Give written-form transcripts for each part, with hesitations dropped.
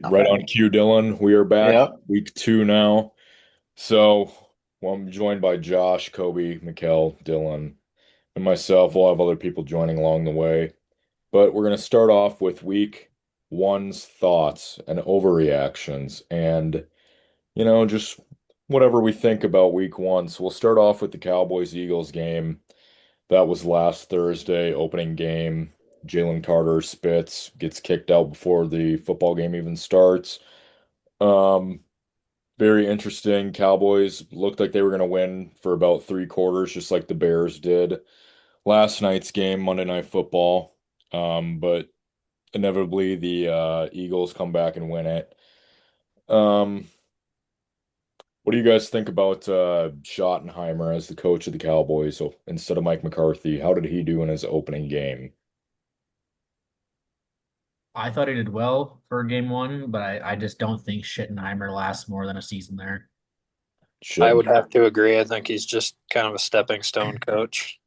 Right on cue, Dylan. We are back, Yep. week 2 now. So, I'm joined by Josh, Koby, Mekel, Dylan, and myself. We'll have other people joining along the way. But we're going to start off with week one's thoughts and overreactions and, just whatever we think about week one. So, we'll start off with the Cowboys-Eagles game. That was last Thursday, opening game. Jalen Carter spits, gets kicked out before the football game even starts. Um, Very interesting. Cowboys looked like they were going to win for about 3 quarters, just like the Bears did last night's game, Monday Night Football. But inevitably the Eagles come back and win it. Um, what do you guys think about Schottenheimer as the coach of the Cowboys, so instead of Mike McCarthy? How did he do in his opening game? I thought he did well for game one, but I just don't think Schittenheimer lasts more than a season there. I Shouldn't. would have to agree. I think he's just kind of a stepping stone coach.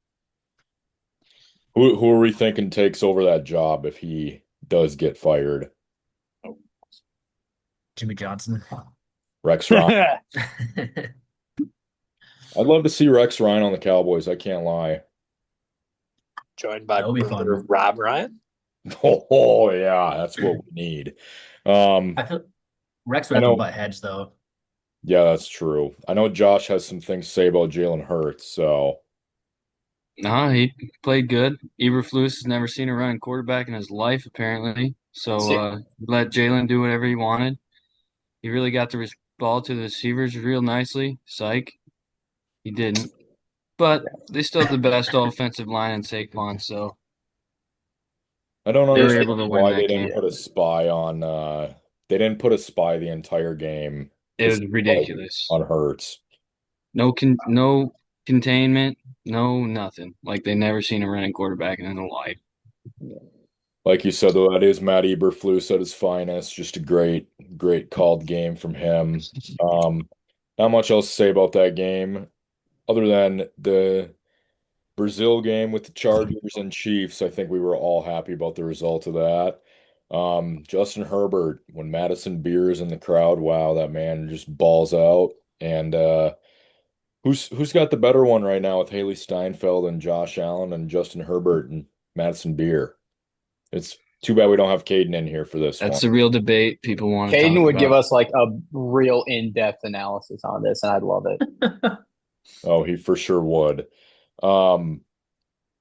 Who are we thinking takes over that job if he does get fired? Jimmy Johnson. Rex Ryan. I'd love to see Rex Ryan on the Cowboys. I can't lie. Joined by That would be brother fun. Rob Ryan. Oh, yeah, that's what we need. I feel Rex would I have to know. butt heads though. Yeah, that's true. I know Josh has some things to say about Jalen Hurts, so No, he played good. Eberflus has never seen a running quarterback in his life, apparently. So See, let Jalen do whatever he wanted. He really got the ball to the receivers real nicely. Psych, he didn't. But they still have the best offensive line in Saquon, so I don't they were it, able understand to win why they that didn't game. put a spy on they didn't put a spy the entire game It to was see, like, ridiculous. on Hurts. No containment, no nothing. Like they never seen a running quarterback in their life. Like you said, though, that is Matt Eberflus at his finest. Just a great called game from him. Um, Not much else to say about that game, other than the Brazil game with the Chargers and Chiefs. I think we were all happy about the result of that. Justin Herbert, when Madison Beer is in the crowd, wow, that man just balls out. And who's got the better one right now with Haley Steinfeld and Josh Allen and Justin Herbert and Madison Beer? It's too bad we don't have Caden in here for this That's one. the real debate people want to Caden talk would give about. us like a real in-depth analysis on this, and I'd love it. Oh, he for sure would. Um,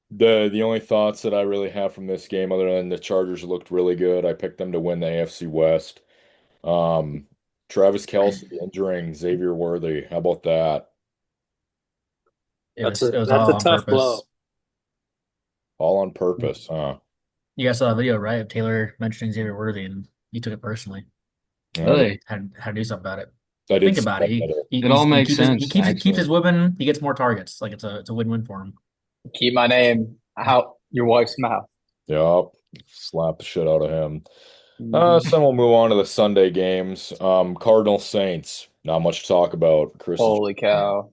the only thoughts that I really have from this game, other than the Chargers looked really good, I picked them to win the AFC West. Um, Travis Kelce injuring Xavier Worthy. How about that? It That's was a it was that's all a on tough blow. purpose. All on purpose, huh? You guys saw that video, right? Of Taylor mentioning Xavier Worthy, and he took it personally. I did, Really, Had to do something about it. I did Think see about it. that He video. he, it all he's, he makes keeps his he sense keeps actually. his whipping. He gets more targets. Like it's a win-win for him. Keep my name out your wife's mouth. Yep. Slap the shit out of him. Mhm. So we'll move on to the Sunday games. Cardinal Saints. Not much to talk about. Chris is Holy cow.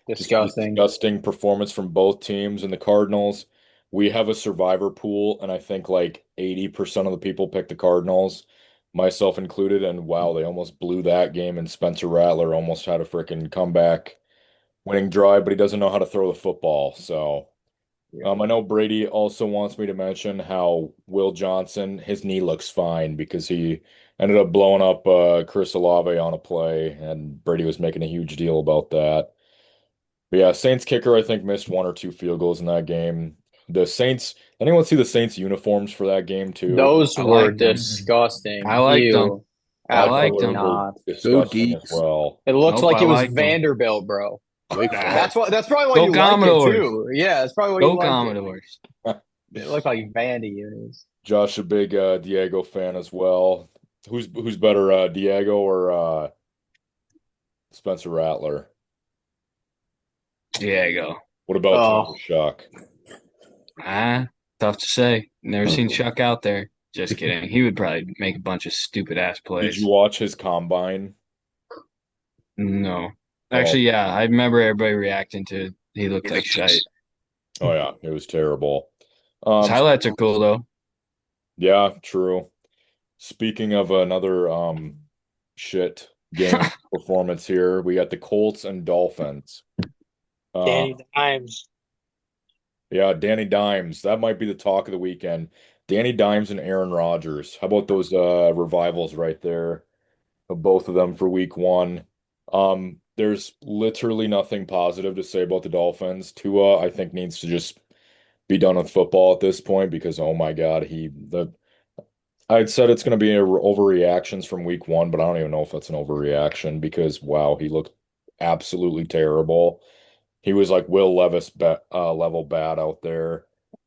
just a Disgusting. disgusting performance from both teams. And the Cardinals, we have a survivor pool, and I think like 80% of the people picked the Cardinals, myself included. And wow, they almost blew that game, and Spencer Rattler almost had a freaking comeback winning drive, but he doesn't know how to throw the football. So I know Brady also wants me to mention how Will Johnson, his knee looks fine because he ended up blowing up Chris Olave on a play, and Brady was making a huge deal about that. But yeah, Saints kicker, I think, missed one or two field goals in that game. The Saints, anyone see the Saints uniforms for that game too? Those I were liked them. Mhm. I disgusting. liked them. Ew. I I thought liked Absolutely those them. were not. Go disgusting as Deeps. well. It looks Nope, like I it was liked them. Vanderbilt, bro. Wake Ah, Forest. That's why you go like it Commodores. too. Yeah, that's probably why you Go liked it. Commodores. It looked like Vandy unis. Josh, a big Diego fan as well. Who's better, Diego or Spencer Rattler? There you go. What about Tyler Oh, Shock? Ah, tough to say. Never seen Chuck out there. Just kidding. He would probably make a bunch of stupid ass Did you plays. watch his combine? No. Oh, Actually, yeah, I remember everybody reacting to he looked like shite. oh yeah, it was terrible. His Um, highlights are cool though. yeah, true. Speaking of another shit game performance here, we got the Colts and Dolphins. Danny Dimes. Yeah, Danny Dimes. That might be the talk of the weekend. Danny Dimes and Aaron Rodgers. How about those revivals right there of both of them for week one? There's literally nothing positive to say about the Dolphins. Tua, I think, needs to just be done with football at this point because oh my God, I'd said it's going to be overreactions from week one, but I don't even know if that's an overreaction because wow, he looked absolutely terrible. He was like Will Levis level bad out there.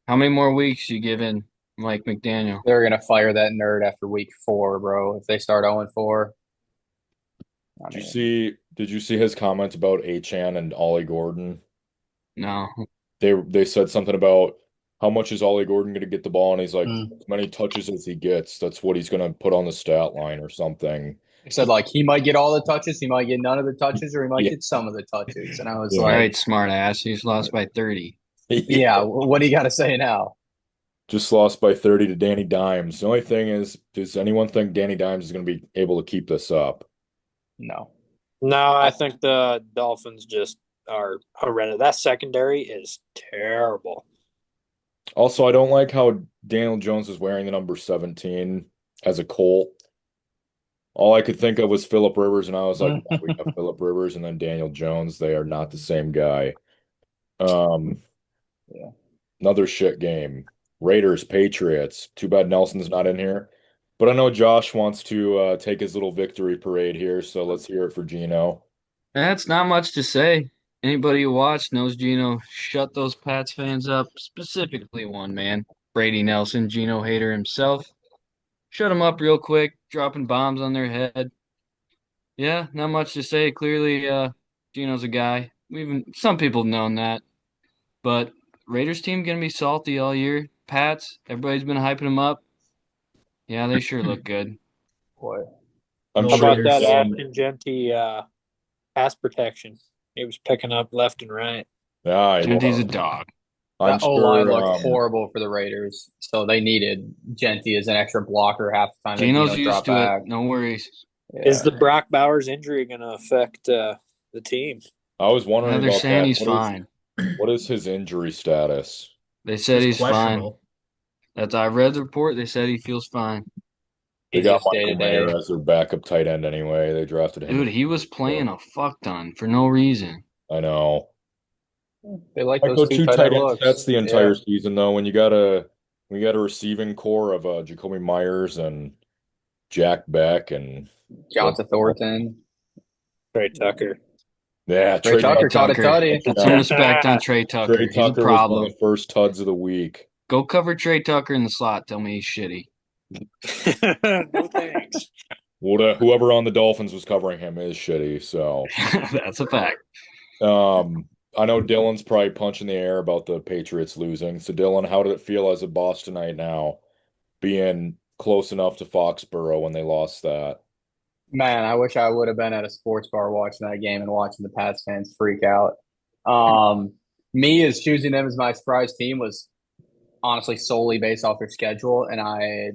How many more weeks you giving Mike McDaniel? They're gonna fire that nerd after week 4, bro. If they start 0-4, I Did you mean, see did you see his comments about Achan and Ollie Gordon? No. They said something about how much is Ollie Gordon going to get the ball, and he's like, mm. as many touches as he gets, that's what he's going to put on the stat line or something. They said like he might get all the touches, he might get none of the touches, or he might Yeah, get some of the touches. And I was yeah. All like, right, smart ass. He's lost by 30. yeah, what do you got to say now? Just lost by 30 to Danny Dimes. The only thing is, does anyone think Danny Dimes is going to be able to keep this up? No. No, I think the Dolphins just are horrendous. That secondary is terrible. Also, I don't like how Daniel Jones is wearing the number 17 as a Colt. All I could think of was Philip Rivers, and I was like, well, we have Philip Rivers and then Daniel Jones. They are not the same guy. Um, Yeah. Another shit game. Raiders, Patriots. Too bad Nelson's not in here. But I know Josh wants to take his little victory parade here, so let's hear it for Gino. That's not much to say. Anybody who watched knows Gino shut those Pats fans up, specifically one man, Brady Nelson, Gino hater himself. Shut him up real quick, dropping bombs on their head. Yeah, not much to say. Clearly, Gino's a guy. Some people have known that, but Raiders team gonna be salty all year. Pats, everybody's been hyping them up. Yeah, they sure look good. Boy. I'm Go How sure about that Raiders. Ashton Genty pass protection? He was picking up left and right. Yeah, he Genty's a was. dog. I'm That O line sure. looked horrible for the Raiders, so they needed Genty as an extra blocker half the time that Gino's Gino used dropped to it. back. No worries. Is Yeah. the Brock Bowers injury going to affect the team? I was wondering They're about saying that. he's fine. What is his injury status? They said It's he's fine. questionable. I read the report. They said he feels fine. They He's got just day to Michael day. Mayer as their backup tight end anyway. They drafted him. Dude, he was playing a fuck ton for no reason. I know. They like Might those go two two tight tight end end sets looks. the Yeah. entire season though. When you got a receiving core of Jacoby Myers and Jack Beck and Jonathan Thornton. Trey Tucker. yeah, Trey Tucker caught a Tucker. tutty. Get some respect on Trey Tucker. Trey He's a Tucker was one problem. of the first tuds of the week. Go cover Trey Tucker in the slot. Tell me he's shitty. No thanks. Whoever on the Dolphins was covering him is shitty. So, That's a fact. I know Dylan's probably punching the air about the Patriots losing. So, Dylan, how did it feel as a Bostonite now, being close enough to Foxborough when they lost that? Man, I wish I would have been at a sports bar watching that game and watching the Pats fans freak out. Me as choosing them as my surprise team was honestly solely based off their schedule, and I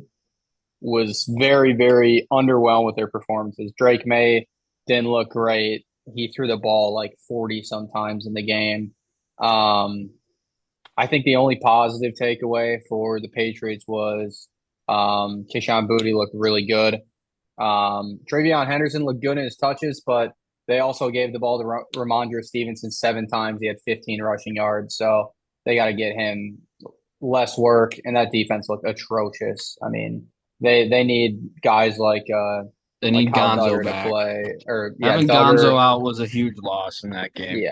was very, very underwhelmed with their performances. Drake May didn't look great. He threw the ball like 40 sometimes in the game. I think the only positive takeaway for the Patriots was Keyshawn Boutte looked really good. Travion Henderson looked good in his touches, but they also gave the ball to Ramondre Stevenson 7 times. He had 15 rushing yards, so they got to get him less work. And that defense looked atrocious. I mean, they need guys like They like need Kyle Gonzo Duggar to back. play, or yeah, Having Duggar. Gonzo out was a huge loss in that game.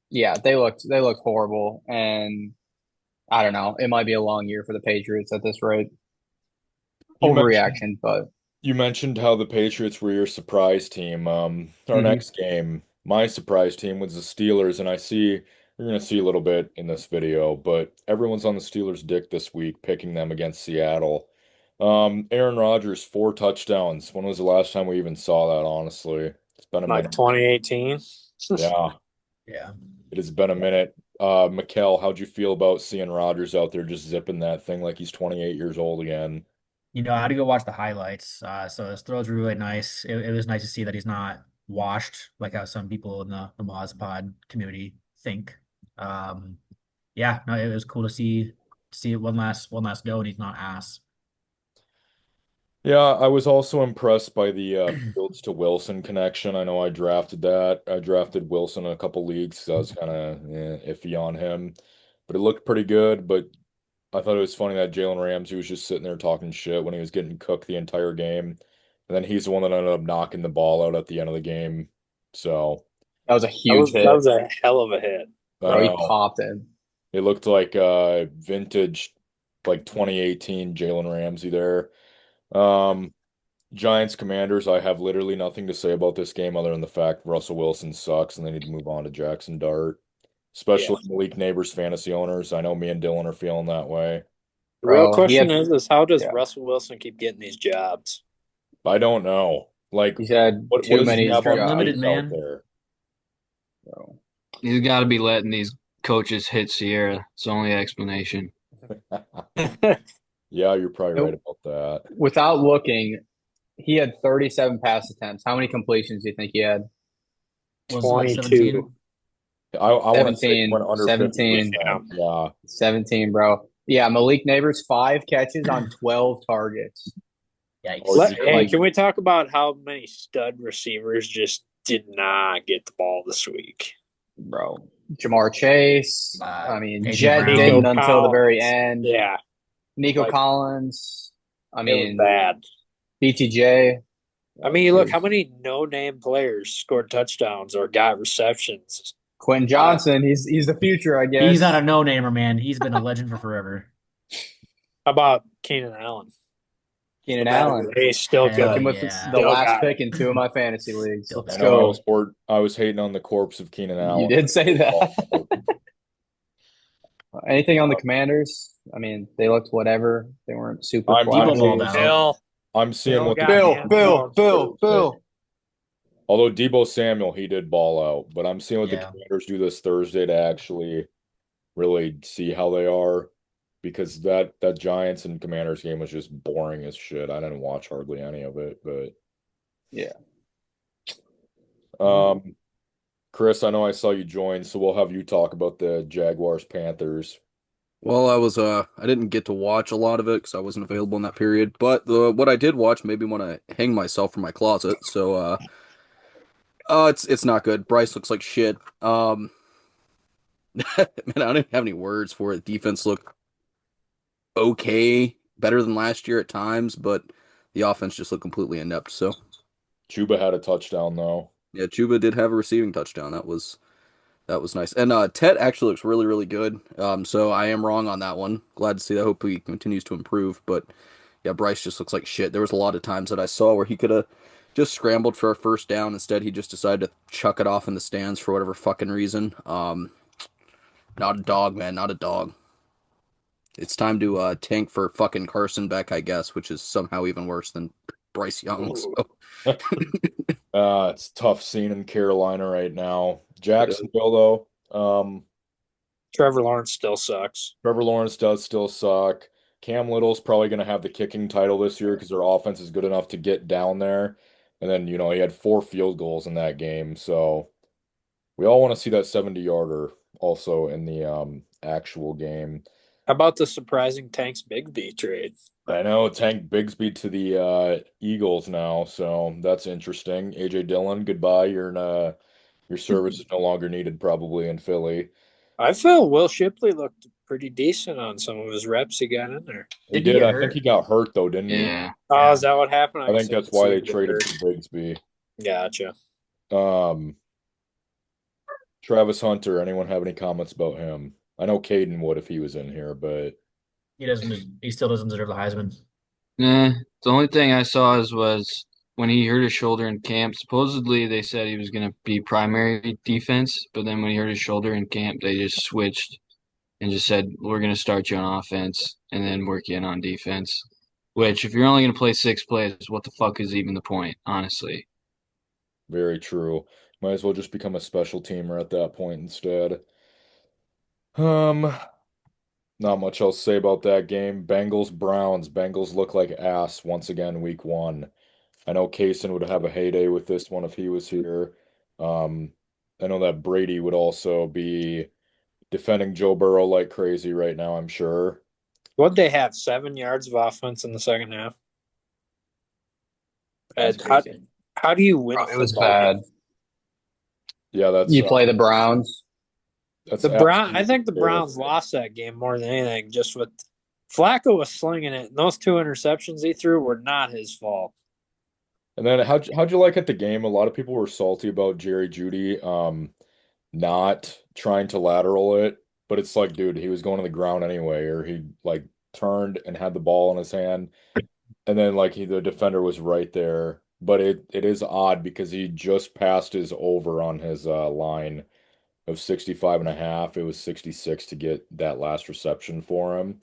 Yeah, they looked horrible, and I don't know. It might be a long year for the Patriots at this rate. You mentioned Overreaction, but you mentioned how the Patriots were your surprise team. Our Mhm. next game, my surprise team was the Steelers, and I see you're going to see a little bit in this video, but everyone's on the Steelers' dick this week, picking them against Seattle. Aaron Rodgers, 4 touchdowns. When was the last time we even saw that, honestly? It's been a Like minute. 2018. Yeah, Yeah. it has been a minute. Mekel, how'd you feel about seeing Rodgers out there just zipping that thing like he's 28 years old again? I had to go watch the highlights. So his throws were really nice. It was nice to see that he's not washed like how some people in the MozPod community think. Um, yeah, no, it was cool to see it one last go, and he's not ass. Yeah, I was also impressed by the Fields to Wilson connection. I know I drafted that. I drafted Wilson in a couple leagues, so I was kind of iffy on him, but it looked pretty good. But I thought it was funny that Jalen Ramsey was just sitting there talking shit when he was getting cooked the entire game, and then he's the one that ended up knocking the ball out at the end of the game. So That was a That huge was that hit, was a hell of a hit. I bro. He know popped it. it looked like vintage, like 2018 Jalen Ramsey there. Um, Giants Commanders, I have literally nothing to say about this game other than the fact Russell Wilson sucks and they need to move on to Jackson Dart, Yeah. especially Malik Neighbors fantasy owners. I know me and Dylan are feeling that way. The real Bro, he question had is how does yeah. Russell Wilson keep getting these jobs? I don't know. Like, He's had what too does he many have on Unlimited, jobs, tape out man. there? bro. He's got to be letting these coaches hit Sierra. It's the only explanation. Yeah, you're probably right And about that. without looking, he had 37 pass attempts. How many completions do you think he had? Was it like 22. 17? I want to say he went 17, under 17, 50%. Yeah. 17, bro. Yeah, Malik Neighbors, 5 catches on 12 targets. Oh, Yikes. Hey, Like, can we talk about how many stud receivers just did not get the ball this week? bro, Jamar Chase. I mean, AJ Jet Brown. didn't Nico until the very Collins. end. Yeah, Nico like Collins. I it was mean, bad. BTJ. I mean, It look how was many no-name players scored touchdowns or got receptions. Quentin Uh, Johnson. He's the future, I He's not guess. a no-namer, man. He's been a legend for forever. how about Keenan Allen? Keenan Imagine Allen. he's still Took Hell him good. with yeah. the Still last got it. pick in 2 of my fantasy leagues. Still Let's I got it. know go. I was hating on the corpse of Keenan You Allen. did say that. Anything on the Commanders? I mean, they looked whatever. They weren't super Debo balled flashy. out. I'm seeing Bill what the got Bill, Commanders do Bill, handcuffed. this Bill, Thursday. Bill. Although Debo Samuel, he did ball out, but I'm seeing what the Yeah. Commanders do this Thursday to actually really see how they are because that Giants and Commanders game was just boring as shit. I didn't watch hardly any of it, but Yeah. um Chris, I know I saw you join, so we'll have you talk about the Jaguars Panthers. Well, I didn't get to watch a lot of it because I wasn't available in that period. But the what I did watch made me want to hang myself from my closet. So, it's not good. Bryce looks like shit. Man, I don't even have any words for it. Defense looked okay, better than last year at times, but the offense just looked completely inept. So, Chuba had a touchdown though. yeah, Chuba did have a receiving touchdown. That was nice. And Tet actually looks really, really good. So I am wrong on that one. Glad to see that. Hope he continues to improve. But yeah, Bryce just looks like shit. There was a lot of times that I saw where he could have just scrambled for a first down. Instead, he just decided to chuck it off in the stands for whatever fucking reason. Not a dog, man. Not a dog. It's time to tank for fucking Carson Beck, I guess, which is somehow even worse than Bryce Young. So It's a tough scene in Carolina right now. it is. Jacksonville though, Trevor Lawrence still sucks. Trevor Lawrence does still suck. Cam Little's probably going to have the kicking title this year because their offense is good enough to get down there. And then, he had 4 field goals in that game. So we all want to see that 70-yarder also in the actual game. How about the surprising Tanks Bigsby trade? I know Tank Bigsby to the Eagles now, so that's interesting. AJ Dillon, goodbye. Your service is no longer needed probably in Philly. I felt Will Shipley looked pretty decent on some of his reps he got in there. He Did he did. get I think he hurt? got hurt though, didn't he? Yeah. Oh, Yeah. is that what happened? I think guess that's didn't why see they him get traded hurt. for Bigsby. Gotcha. Um, Travis Hunter, anyone have any comments about him? I know Caden would if he was in here, but He doesn't. He still doesn't deserve the Heisman. The only thing I saw was when he hurt his shoulder in camp. Supposedly they said he was going to be primary defense, but then when he hurt his shoulder in camp, they just switched and just said, we're going to start you on offense and then work you in on defense. Which, if you're only going to play 6 plays, what the fuck is even the point, honestly? very true. Might as well just become a special teamer at that point instead. Um, Not much else to say about that game. Bengals, Browns. Bengals look like ass once again, week one. I know Kaysen would have a heyday with this one if he was here. Um, I know that Brady would also be defending Joe Burrow like crazy right now, I'm sure. What'd they have? 7 yards of offense in the second half. That's And how crazy. how do you win a It was football game? bad. Yeah, You play the Browns. that's The Brown, I absolutely think the Browns terrible. lost that game more than anything. Just with Flacco was slinging it, and those 2 interceptions he threw were not his fault. And then how'd you like at the game? A lot of people were salty about Jerry Jeudy not trying to lateral it, but it's like, dude, he was going to the ground anyway, or he like turned and had the ball in his hand, and then like the defender was right there. But it is odd because he just passed his over on his line of 65 and a half. It was 66 to get that last reception for him.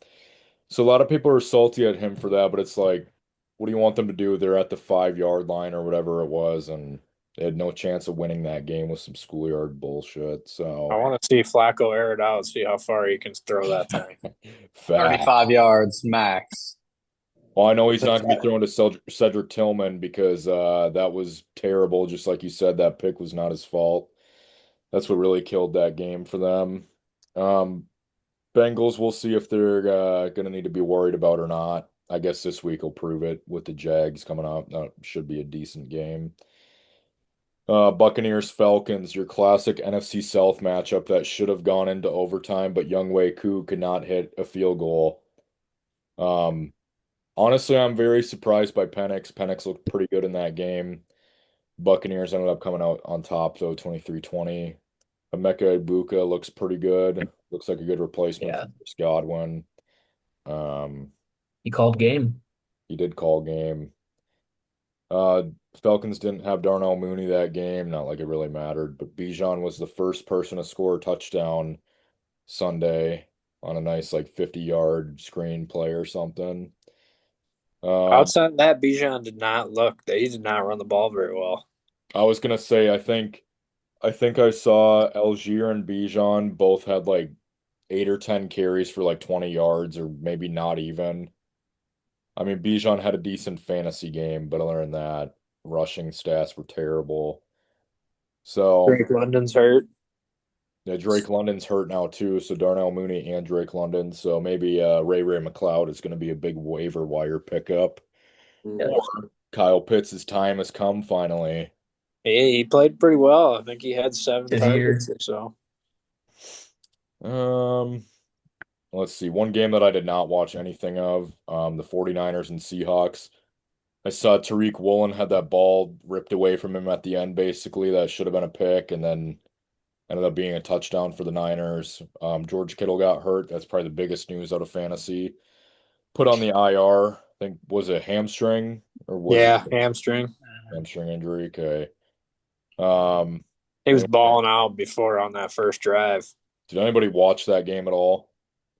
So a lot of people are salty at him for that, but it's like, what do you want them to do? They're at the 5 yard line or whatever it was, and they had no chance of winning that game with some schoolyard bullshit. I So want to see Flacco air it out, see how far he can throw that thing. fact. 35 yards max. Well, I know he's not going to be throwing to Cedric Tillman because that was terrible. Just like you said, that pick was not his fault. That's what really killed that game for them. Um, Bengals, we'll see if they're going to need to be worried about or not. I guess this week will prove it with the Jags coming up. That should be a decent game. Buccaneers, Falcons, your classic NFC South matchup that should have gone into overtime, but Younghoe Koo could not hit a field goal. Um, Honestly, I'm very surprised by Penix. Penix looked pretty good in that game. Buccaneers ended up coming out on top, though, 23-20. Emeka Ibuka looks pretty good. Looks like a good replacement Yeah, for Chris Godwin. Um, he called game. he did call game. Uh, Falcons didn't have Darnell Mooney that game. Not like it really mattered, but Bijan was the first person to score a touchdown Sunday on a nice like 50-yard screen play or something. Um, Outside of that, Bijan did not look. He did not run the ball very well. I was gonna say I think I saw Algier and Bijan both had like 8 or 10 carries for like 20 yards or maybe not even. I mean, Bijan had a decent fantasy game, but other than that, rushing stats were terrible. So Drake London's hurt. yeah, Drake London's hurt now too. So Darnell Mooney and Drake London. So maybe Ray McLeod is going to be a big waiver wire pickup. Yeah. Or Kyle Pitts' time has come finally. He played pretty well. I think he had 7 His targets year. or so. Um, let's see. One game that I did not watch anything of, the 49ers and Seahawks. I saw Tariq Woolen had that ball ripped away from him at the end, basically. That should have been a pick, and then ended up being a touchdown for the Niners. George Kittle got hurt. That's probably the biggest news out of fantasy. Put on the IR. I think was it hamstring or was it Yeah, hamstring. hamstring injury? Okay. Um, He was anyway, balling out before on that first drive. did anybody watch that game at all?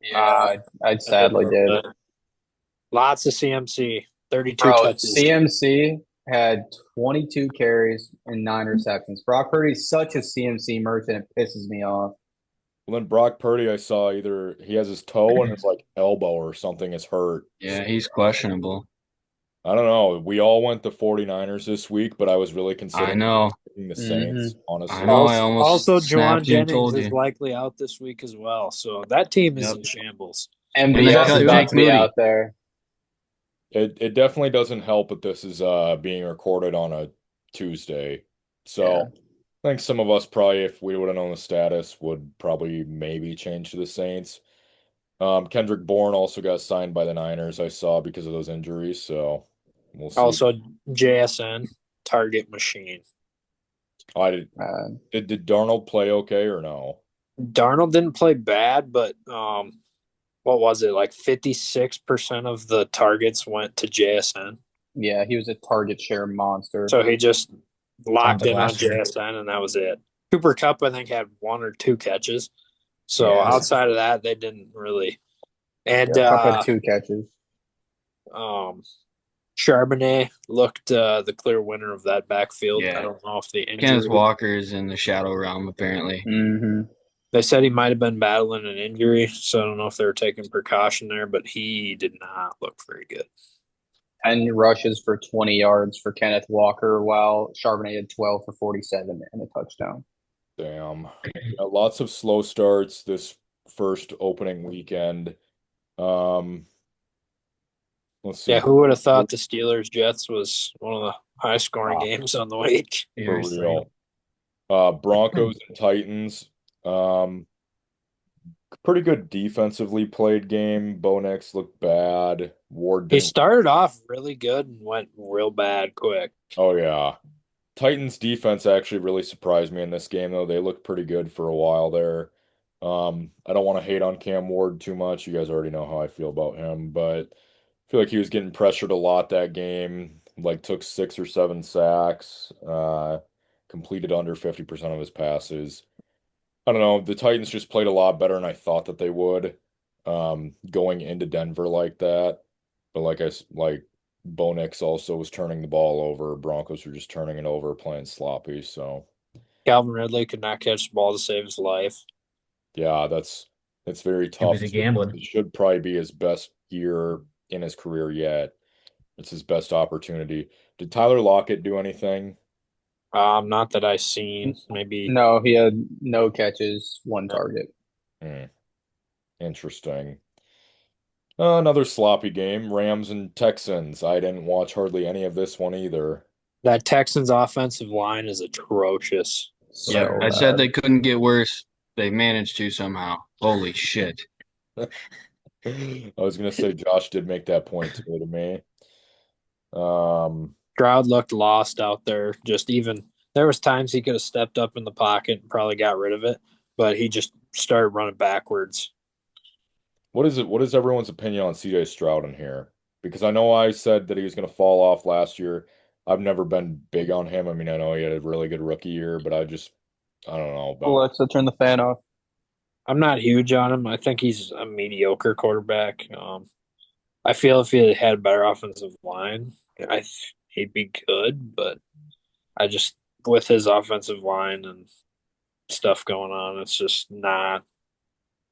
Yeah, I I did a sadly little did. bit. Lots of CMC, 32 Bro, touches. CMC had 22 carries and 9 receptions. Brock Purdy's such a CMC merchant, it pisses me off. Well, then Brock Purdy, I saw either he has his toe and his like elbow or something is hurt. Yeah, he's questionable. I don't know. We all went the 49ers this week, but I was really I considering know. picking the Mm-hmm. Saints, honestly. I know. I Also, almost Juwan snapped you and Jennings told is you. likely out this week as well. So that team is Yep. in shambles. And they MVS is cut about Jake to be Moody. out there. It definitely doesn't help that this is being recorded on a Tuesday. So Yeah. I think some of us probably, if we would have known the status, would probably maybe change to the Saints. Kendrick Bourne also got signed by the Niners, I saw, because of those injuries. So we'll see. Also, JSN, target machine. I did, Uh, did Darnold play okay or no? Darnold didn't play bad, but what was it? Like 56% of the targets went to JSN. yeah, he was a target share monster. So he just locked Sounds like in on last year. JSN, and that was it. Cooper Kupp, I think, had 1 or 2 catches. So Yeah. outside of that, they didn't really. And Yeah, Kupp had 2 catches. Charbonnet looked the clear winner of that backfield. Yeah. I don't know if the Kenneth injury. Walker is in the shadow realm, apparently. Mm-hmm. They said he might have been battling an injury, so I don't know if they were taking precaution there, but he did not look very good. 10 rushes for 20 yards for Kenneth Walker, while Charbonnet had 12 for 47 and a touchdown. Damn. Yeah, lots of slow starts this first opening weekend. Um, let's see. Yeah, who would have thought the Steelers Jets was one of the high scoring games on the week? For Seriously. real. Broncos and Titans. Um, Pretty good defensively played game. Bo Nix looked bad. Ward He didn't. started off really good and went real bad quick. Oh yeah. Titans defense actually really surprised me in this game though. They looked pretty good for a while there. I don't want to hate on Cam Ward too much. You guys already know how I feel about him, but I feel like he was getting pressured a lot that game. Like took 6 or 7 sacks, completed under 50% of his passes. I don't know. The Titans just played a lot better than I thought that they would, going into Denver like that. But like Bo Nix also was turning the ball over. Broncos were just turning it over, playing sloppy. So Calvin Ridley could not catch the ball to save his life. yeah, that's very Too tough busy too. gambling. It should probably be his best year in his career yet. It's his best opportunity. Did Tyler Lockett do anything? Not that I seen. Maybe No, he had no catches, one target. Hmm, interesting. Another sloppy game. Rams and Texans. I didn't watch hardly any of this one either. that Texans offensive line is atrocious. Yep, So I said bad. they couldn't get worse. They managed to somehow. Holy shit. I was gonna say Josh did make that point too to me. Um, Stroud looked lost out there. Just even there was times he could have stepped up in the pocket and probably got rid of it, but he just started running backwards. what is it? What is everyone's opinion on CJ Stroud in here? Because I know I said that he was gonna fall off last year. I've never been big on him. I mean, I know he had a really good rookie year, but I don't know about. Alexa, turn the fan off. I'm not huge on him. I think he's a mediocre quarterback. I feel if he had a better offensive line, he'd be good. But I just with his offensive line and stuff going on, it's just not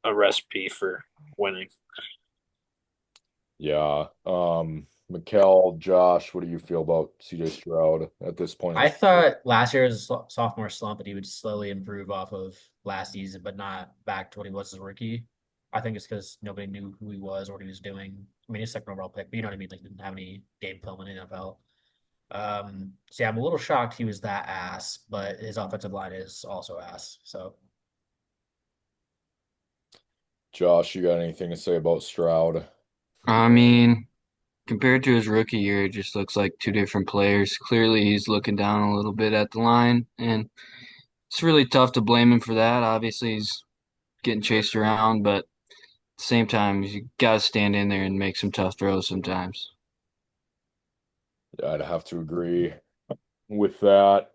a recipe for winning. Yeah. Mekel, Josh, what do you feel about CJ Stroud at this point in I his career? thought last year's sophomore slump that he would slowly improve off of last season, but not back to what he was as a rookie. I think it's because nobody knew who he was or what he was doing. I mean, he's second overall pick, but you know what I mean? Like, didn't have any game film in the NFL. So yeah, I'm a little shocked he was that ass, but his offensive line is also ass. So Josh, you got anything to say about Stroud? I mean, compared to his rookie year, it just looks like two different players. Clearly, he's looking down a little bit at the line, and it's really tough to blame him for that. Obviously, he's getting chased around, but at the same time, you got to stand in there and make some tough throws sometimes. Yeah, I'd have to agree with that.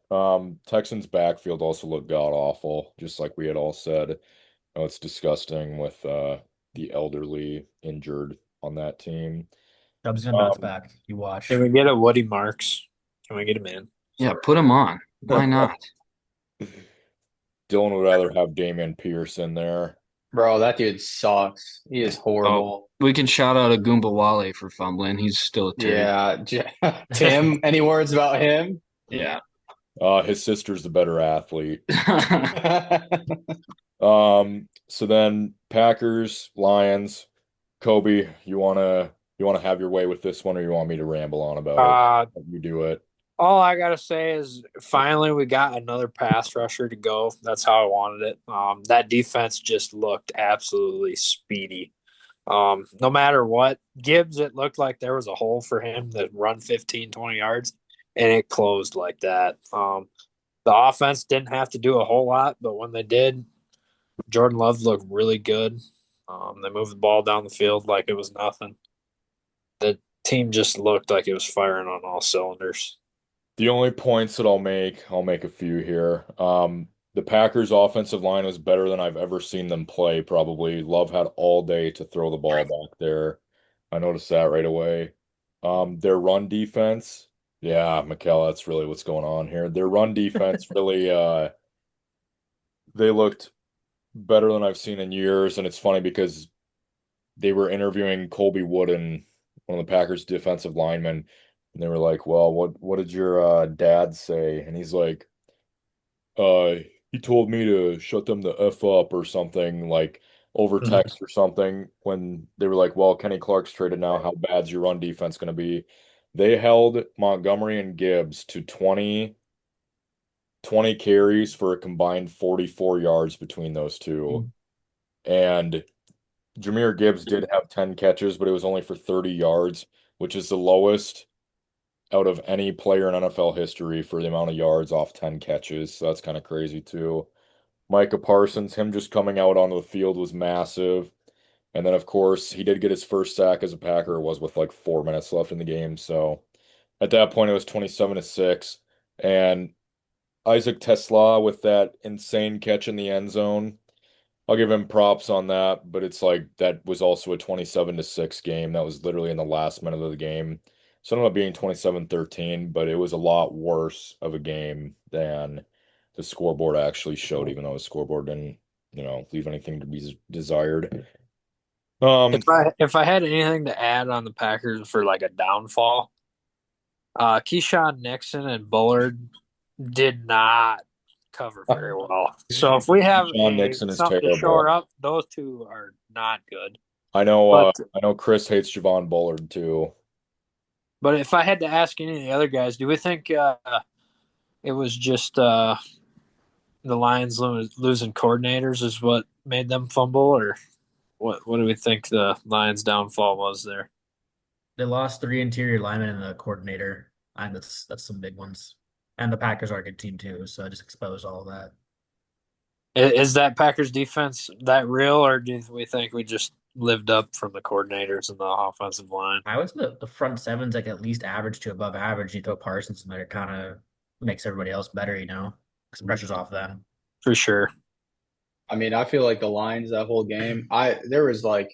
Texans backfield also looked god awful, just like we had all said. Oh, it's disgusting with the elderly injured on that team. Dub's gonna bounce back. You Can watch. we get a Woody Marks? Can we get him in? Yeah, put him on. Why not? Dylan would rather have Damian Pierce in there. Bro, that dude sucks. He is Oh, horrible. we can shout out a Goomba Wale for fumbling. He's still a turd. Yeah. Tim, any words about him? Yeah. His sister's the better athlete. So then Packers, Lions, Kobe, you wanna have your way with this one, or you want me to ramble on about it? Uh, You do it. all I gotta say is finally we got another pass rusher to go. That's how I wanted it. That defense just looked absolutely speedy. No matter what, Gibbs, it looked like there was a hole for him to run 15, 20 yards, and it closed like that. The offense didn't have to do a whole lot, but when they did, Jordan Love looked really good. They moved the ball down the field like it was nothing. The team just looked like it was firing on all cylinders. The only points that I'll make a few here. The Packers offensive line was better than I've ever seen them play, probably. Love had all day to throw the ball back there. I noticed that right away. Their run defense, yeah, Mikel, that's really what's going on here. Their run defense really they looked better than I've seen in years, and it's funny because they were interviewing Colby Wooden, one of the Packers defensive linemen, and they were like, "Well, what did your dad say?" And he's like, uh he told me to shut them the F up or something like over text or something when they were like, well, Kenny Clark's traded now. How bad's your run defense going to be? They held Montgomery and Gibbs to 20 carries for a combined 44 yards between those two. And Jahmyr Gibbs did have 10 catches, but it was only for 30 yards, which is the lowest out of any player in NFL history for the amount of yards off 10 catches. So that's kind of crazy too. Micah Parsons, him just coming out onto the field was massive. And then, of course, he did get his first sack as a Packer. It was with like 4 minutes left in the game. So at that point, it was 27-6. And Isaac Tesla with that insane catch in the end zone. I'll give him props on that, but it's like that was also a 27-6 game. That was literally in the last minute of the game. So it ended up being 27-13, but it was a lot worse of a game than the scoreboard actually showed, even though the scoreboard didn't, leave anything to be desired. If I had anything to add on the Packers for like a downfall, Keyshawn Nixon and Bullard did not cover very well. So if we have John Nixon is something to shore terrible. up, those two are not good. I know But I know Chris hates Javon Bullard too. but if I had to ask any of the other guys, do we think it was just the Lions losing coordinators is what made them fumble, or what do we think the Lions' downfall was there? They lost 3 interior linemen and the coordinator. And that's some big ones. And the Packers are a good team too, so I just exposed all of that. Is that Packers defense that real, or do we think we just lived up from the coordinators and the offensive line? I would say the front seven's like at least average to above average. You throw Parsons in there, it kind of makes everybody else better, because pressure's off them. For sure. I mean, I feel like the Lions that whole game, there was like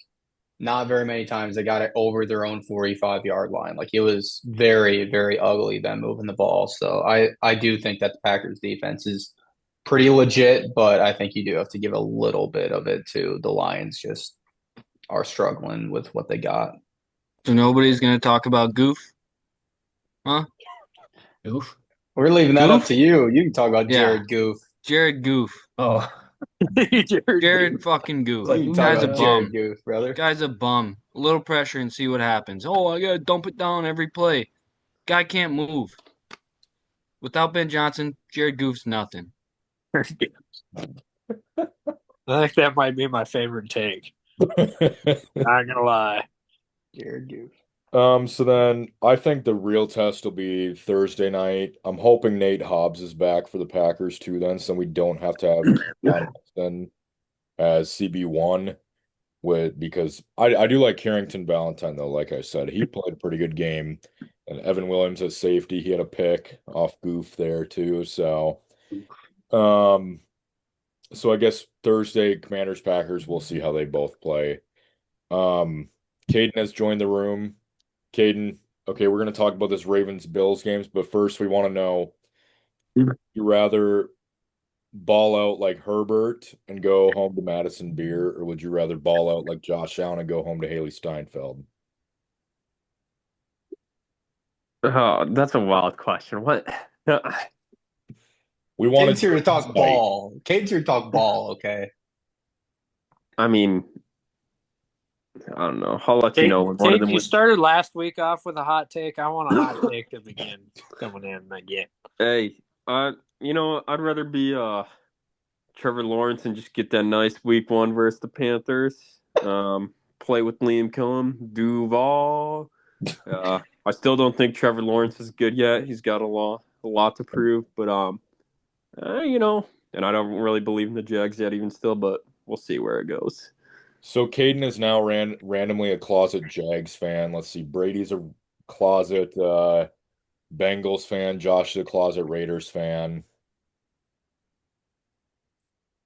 not very many times they got it over their own 45-yard line. Like it was very, very ugly them moving the ball. So I do think that the Packers defense is pretty legit, but I think you do have to give a little bit of it to the Lions just are struggling with what they got. So nobody's gonna talk about Goof, huh? Oof. We're leaving that up Goof? to you. You can talk about Yeah. Jared Goof. Jared Goof. Oh, Jared fucking Goof. Like, You can Guy's talk a about bum. Jared Goof, brother. Guy's a bum. A little pressure and see what happens. Oh, I gotta dump it down every play. Guy can't move. Without Ben Johnson, Jared Goof's nothing. I think that might be my favorite take. Not gonna lie. Jared Goof. So then I think the real test will be Thursday night. I'm hoping Nate Hobbs is back for the Packers too then, so we don't have to have Keyshawn Nixon as CB1 because I do like Carrington Valentine though, like I said. He played a pretty good game. And Evan Williams at safety, he had a pick off Goof there too. Um so I guess Thursday, Commanders Packers, we'll see how they both play. Caden has joined the room. Caden, okay, we're going to talk about this Ravens Bills games, but first we want to know, you rather ball out like Herbert and go home to Madison Beer, or would you rather ball out like Josh Allen and go home to Haley Steinfeld? Oh, that's a wild question. What? We wanted Cade's here to talk insight. ball. Cade's here to talk ball, okay? I mean, I don't know. I'll let you know when one of Tate, them you was. started last week off with a hot take. I want a hot take to begin coming in again. Hey, I'd rather be Trevor Lawrence and just get that nice week one versus the Panthers. Play with Liam Cohen, Duval. I still don't think Trevor Lawrence is good yet. He's got a lot to prove, but and I don't really believe in the Jags yet, even still. But we'll see where it goes. So Caden is now randomly a closet Jags fan. Let's see, Brady's a closet Bengals fan. Josh is a closet Raiders fan.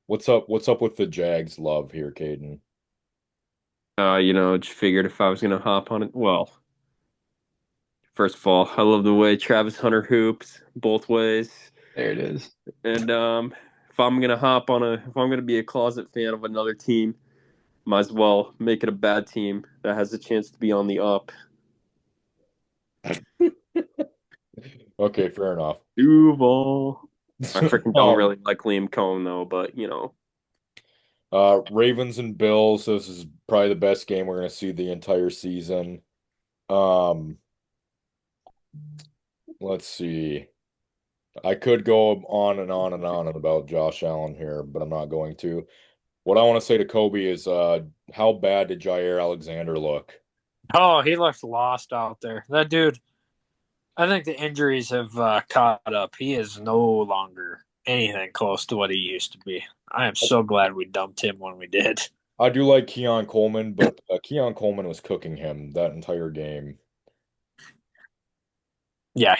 What's up with the Jags love here, Caden? Just figured if I was gonna hop on it, well, first of all, I love the way Travis Hunter hoops both ways. There it is. And if I'm gonna be a closet fan of another team, might as well make it a bad team that has a chance to be on the up. Okay, fair enough. Duval. I freaking don't Um, really like Liam Cohn though, but Ravens and Bills. This is probably the best game we're going to see the entire season. Um, let's see. I could go on and on and on about Josh Allen here, but I'm not going to. What I want to say to Kobe is, how bad did Jair Alexander look? Oh, he looks lost out there. That dude, I think the injuries have caught up. He is no longer anything close to what he used to be. I am so glad we dumped him when we did. I do like Keon Coleman, but Keon Coleman was cooking him that entire game. Yeah,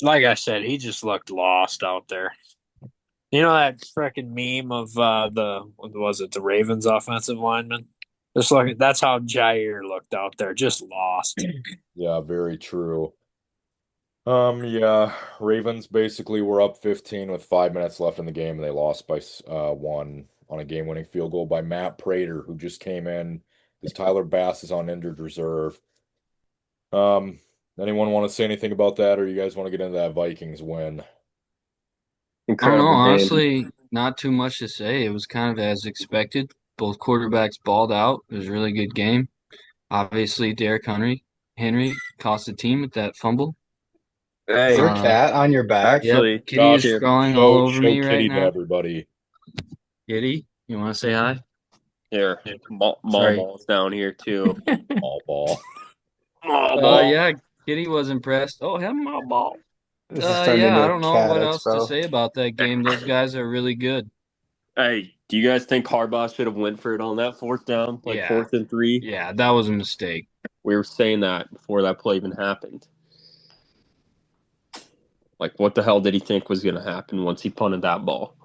like I said, he just looked lost out there. You know that freaking meme of what was it, the Ravens offensive lineman? Just like that's how Jair looked out there, just lost. Yeah, very true. Yeah, Ravens basically were up 15 with 5 minutes left in the game, and they lost by one on a game-winning field goal by Matt Prater, who just came in because Tyler Bass is on injured reserve. Um, anyone want to say anything about that, or you guys want to get into that Vikings win? I don't know. incredible game. Honestly, not too much to say. It was kind of as expected. Both quarterbacks balled out. It was a really good game. Obviously, Derrick Henry cost the team with that fumble. Is Hey, there a Uh, cat on your back? yep, actually, Kitty is Josh, here, crawling all show over show me right Kitty to now. everybody. Kitty, you want to say hi? here, Mall Sorry. Ball's down here too. All ball. Mall Ball. Yeah, Kitty was impressed. Oh, have my ball. This has turned Yeah, into I a don't know cat what else to expo. say about that game. Those guys are really good. Hey, do you guys think Harbaugh should have went for it on that fourth down, like Yeah, 4th and 3? yeah, that was a mistake. We were saying that before that play even happened. Like, what the hell did he think was going to happen once he punted that ball?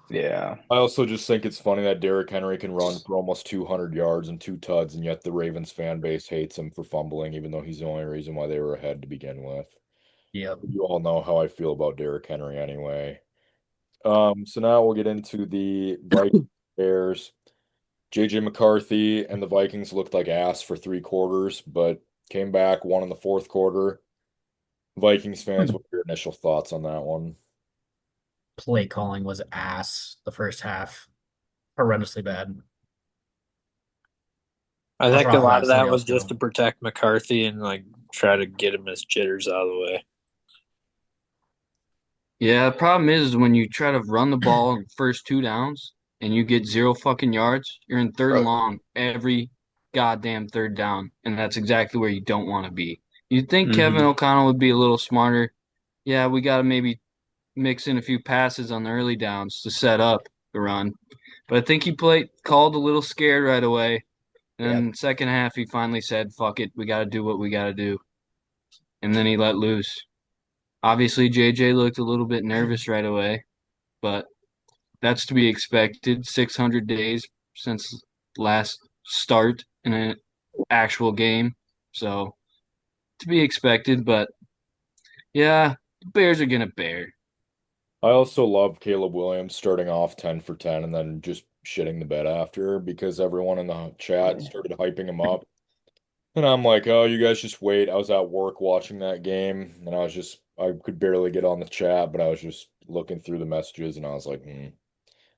Yeah. I also just think it's funny that Derrick Henry can run for almost 200 yards and 2 tuds, and yet the Ravens fan base hates him for fumbling, even though he's the only reason why they were ahead to begin with. Yep. You all know how I feel about Derrick Henry anyway. So now we'll get into the Vikings Bears. JJ McCarthy and the Vikings looked like ass for 3 quarters, but came back, won in the fourth quarter. Vikings fans, what are your initial thoughts on that one? Play calling was ass the first half. Horrendously bad. I I'll think a profit lot that. of Somebody that else was just go. to protect McCarthy and like try to get him his jitters out of the way. Yeah, the problem is when you try to run the ball in the first 2 downs and you get 0 fucking yards, you're in third and Bro, long every goddamn third down, and that's exactly where you don't want to be. You'd think Kevin hmm O'Connell would be a little smarter. Yeah, we got to maybe mix in a few passes on the early downs to set up the run. But I think he called a little scared right away. And Yeah. then second half, he finally said, "Fuck it, we got to do what we got to do." And then he let loose. Obviously, JJ looked a little bit nervous right away, but that's to be expected. 600 days since last start in an actual game, so to be expected. But yeah, the Bears are gonna bear. I also love Caleb Williams starting off 10 for 10 and then just shitting the bed after because everyone in the chat started hyping him up. And I'm like, oh, you guys just wait. I was at work watching that game and I could barely get on the chat, but I was just looking through the messages and I was like,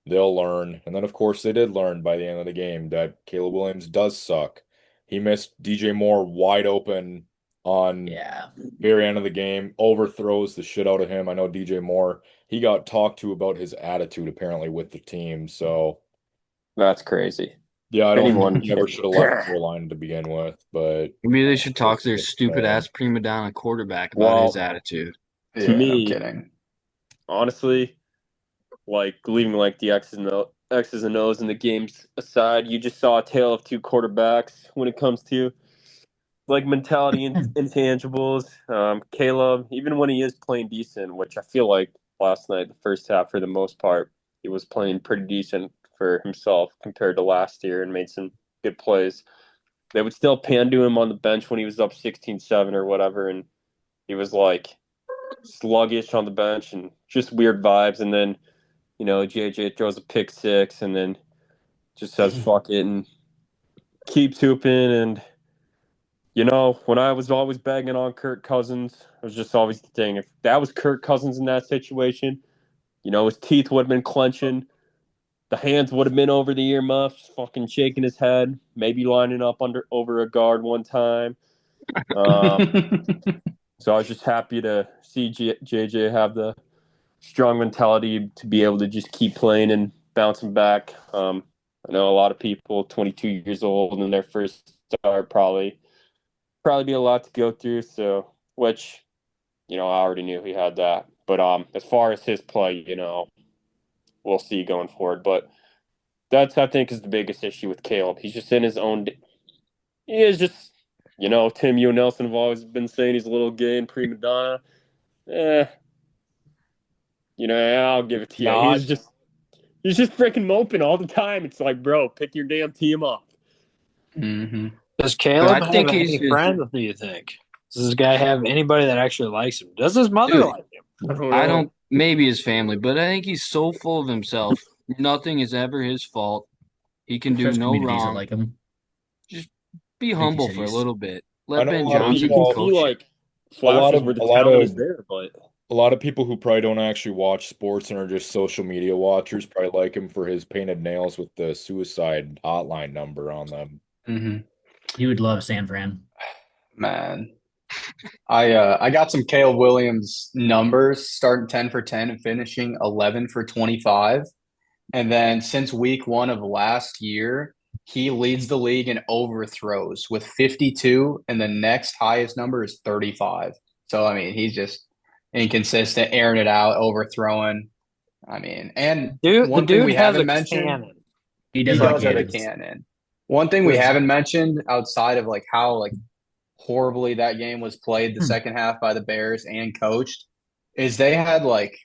they'll learn. And then, of course, they did learn by the end of the game that Caleb Williams does suck. He missed DJ Moore wide open on Yeah. very end of the game, overthrows the shit out of him. I know DJ Moore, he got talked to about his attitude apparently with the team. So, That's crazy. yeah, I don't think Anyone he ever can. should have left Carolina to begin with, but Maybe they should talk that's to their just stupid saying. ass prima donna quarterback about his Well, attitude. to Yeah, no me, kidding. honestly, like leaving like the X's and O's in the games aside, you just saw a tale of two quarterbacks when it comes to like mentality and intangibles. Caleb, even when he is playing decent, which I feel like last night, the first half for the most part, he was playing pretty decent for himself compared to last year and made some good plays. They would still pandu him on the bench when he was up 16-7 or whatever, and he was like sluggish on the bench and just weird vibes. And then JJ throws a pick six and then just says fuck it and keeps hooping. And, when I was always bagging on Kirk Cousins, it was just always the thing. If that was Kirk Cousins in that situation, his teeth would have been clenching. The hands would have been over the earmuffs, fucking shaking his head, maybe lining up over a guard one time. So I was just happy to see JJ have the strong mentality to be able to just keep playing and bouncing back. I know a lot of people, 22 years old in their first start, probably be a lot to go through. So, which I already knew he had that. But as far as his play, we'll see going forward. But that's I think is the biggest issue with Caleb. He's just in his own. He is just Tim, you and Nelson have always been saying he's a little gay and prima donna. Eh, I'll give it to you. No, He's just freaking moping all the time. It's like, bro, pick your damn team up. Mm-hmm. does Caleb I have think he's any just, friends? Do you think? Does this guy have anybody that actually likes him? Does his mother dude, like him? I don't, maybe his family, but I think he's so full of himself. Nothing is ever his fault. He can do There's no communities that wrong. like him. Just be Big humble for a cities. little bit. I Let know a Ben lot of You Johnson can people, see coach you. like flashes where the a lot talent is of there, but a lot of people who probably don't actually watch sports and are just social media watchers probably like him for his painted nails with the suicide hotline number on them. Mm-hmm. He would love San Fran. Man, I got some Caleb Williams numbers starting 10 for 10 and finishing 11 for 25. And then since week one of last year, he leads the league in overthrows with 52, and the next highest number is 35. So, I mean, he's just inconsistent, airing it out, overthrowing. I mean, and Dude, the one thing dude we has haven't a mentioned, cannon. He he does like does have a cannons. cannon. One thing we haven't mentioned outside of like how like horribly that game was played the second half by the Bears and coached is they had like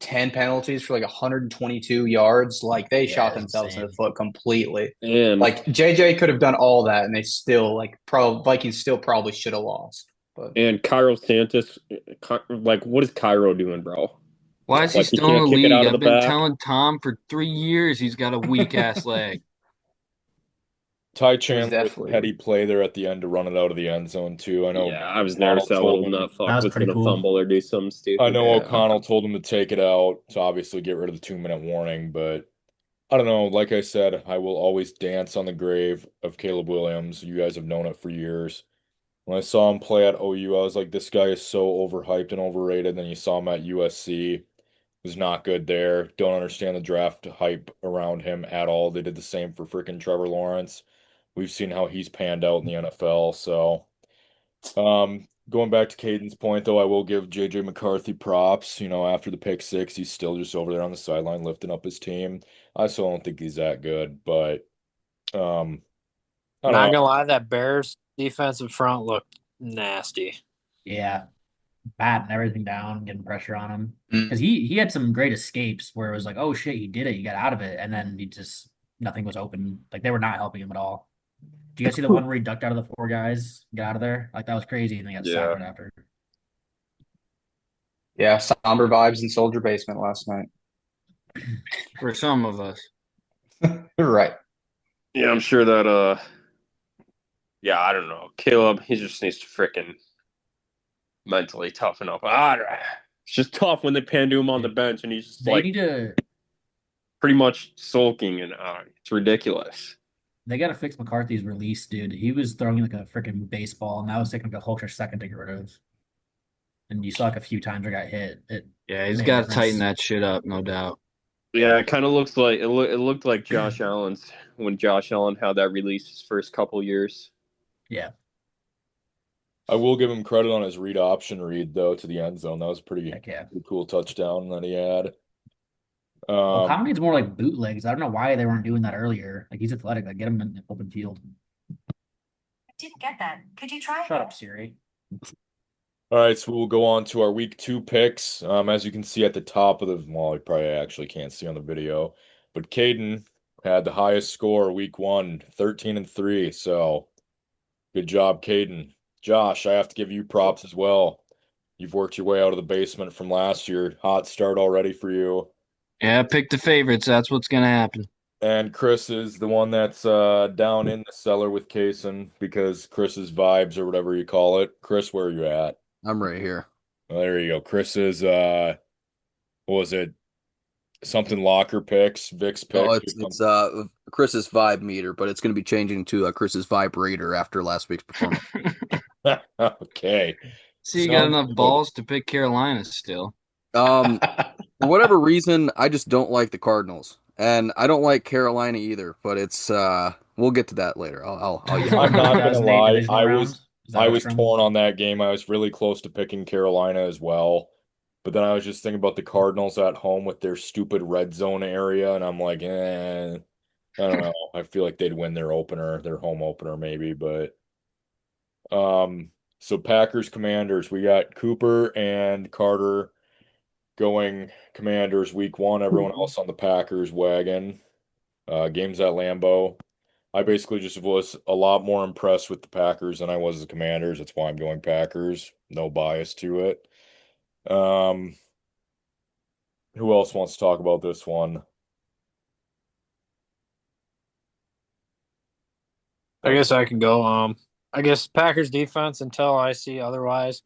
10 penalties for like 122 yards. Like they Yeah, shot it's themselves in the insane. foot completely. and Like JJ could have done all that and they still like Vikings still probably should have lost. But Cairo Santos, like, what is Cairo doing, bro? Why is he Like, he still in can't the kick it league? out of the I've been back. telling Tom for 3 years he's got a weak ass leg. Ty it was Chandler with a definitely heady play there at the end to run it out of the end zone too. Yeah, I was nervous that little nut That fuck was was pretty gonna cool. fumble or do something I stupid. know yeah. O'Connell told him to take it out to obviously get rid of the 2 minute warning, but I don't know. Like I said, I will always dance on the grave of Caleb Williams. You guys have known it for years. When I saw him play at OU, I was like, this guy is so overhyped and overrated. Then you saw him at USC, was not good there. Don't understand the draft hype around him at all. They did the same for freaking Trevor Lawrence. We've seen how he's panned out in the NFL. So, going back to Caden's point, though, I will give JJ McCarthy props. After the pick six, he's still just over there on the sideline lifting up his team. I still don't think he's that good, but um, I don't Not know. gonna lie, that Bears defensive front looked nasty. Yeah, batting everything down, getting pressure on him. Mm. Because he had some great escapes where it was like, oh shit, he did it, he got out of it, and then he just nothing was open. Like they were not helping him at all. Do you guys see the one where he ducked out of the four guys, got out of there? Like that was crazy, and they got sacked Yeah. right after. Yeah, somber vibes in Soldier Basement last night. For some of us. Right. Yeah, I'm sure that yeah, I don't know. Caleb, he just needs to freaking mentally toughen up. It's just tough when they pan to him on the bench and he's just They like need to. pretty much sulking and it's ridiculous. They got to fix McCarthy's release, dude. He was throwing like a freaking baseball, and that was taking like a whole extra second to get rid of. And you saw like a few times I got hit. It Yeah, he's made a got to tighten difference. that shit up, no doubt. Yeah, it kind of looks like it looked like Josh Allen's when Josh Allen had that release his first couple years. Yeah. I will give him credit on his read option read though to the end zone. That was pretty Heck yeah. cool touchdown that he had. Well, Connor needs more like bootlegs. I don't know why they weren't doing that earlier. Like he's athletic. Like get him in the open field. I didn't get that. Could you try? Shut up, Siri. All right, so we'll go on to our week 2 picks. As you can see at the top of well, you probably actually can't see on the video, but Caden had the highest score week 1, 13-3. So good job, Caden. Josh, I have to give you props as well. You've worked your way out of the basement from last year. Hot start already for you. Yeah, pick the favorites. That's what's gonna happen. And Chris is the one that's down in the cellar with Kaysen because Chris's vibes or whatever you call it. Chris, where are you at? I'm right here. Well, there you go. Chris is what was it? Something locker picks, Vic's Oh, picks. it's Chris's vibe meter, but it's going to be changing to Chris's vibrator after last week's performance. Okay. See, you got Sounds enough good. balls to pick Carolina still. Um, for whatever reason, I just don't like the Cardinals, and I don't like Carolina either. But it's we'll get to that later. I'll yell. I'm not gonna 2008 lie. divisional round. Is that I where it's was from? torn on that game. I was really close to picking Carolina as well. But then I was just thinking about the Cardinals at home with their stupid red zone area, and I'm like, I don't know. I feel like they'd win their opener, their home opener maybe, but um so Packers Commanders, we got Cooper and Carter going Commanders week one, everyone else on the Packers wagon. Games at Lambeau. I basically just was a lot more impressed with the Packers than I was the Commanders. That's why I'm going Packers. No bias to it. Um, who else wants to talk about this one? I guess I can go. I guess Packers defense until I see otherwise.